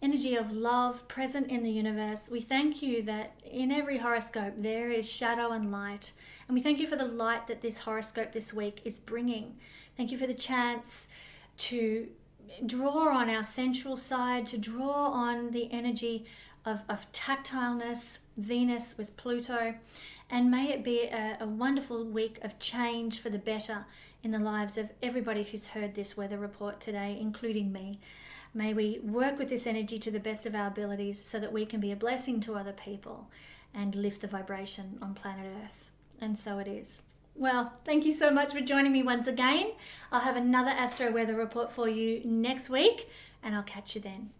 Energy of love present in the universe, we thank you that in every horoscope there is shadow and light. And we thank you for the light that this horoscope this week is bringing. Thank you for the chance to draw on our sensual side, to draw on the energy of tactileness, Venus with Pluto, and may it be a wonderful week of change for the better in the lives of everybody who's heard this weather report today, including me. May we work with this energy to the best of our abilities so that we can be a blessing to other people and lift the vibration on planet Earth. And so it is. Well, thank you so much for joining me once again. I'll have another Astro Weather Report for you next week, and I'll catch you then.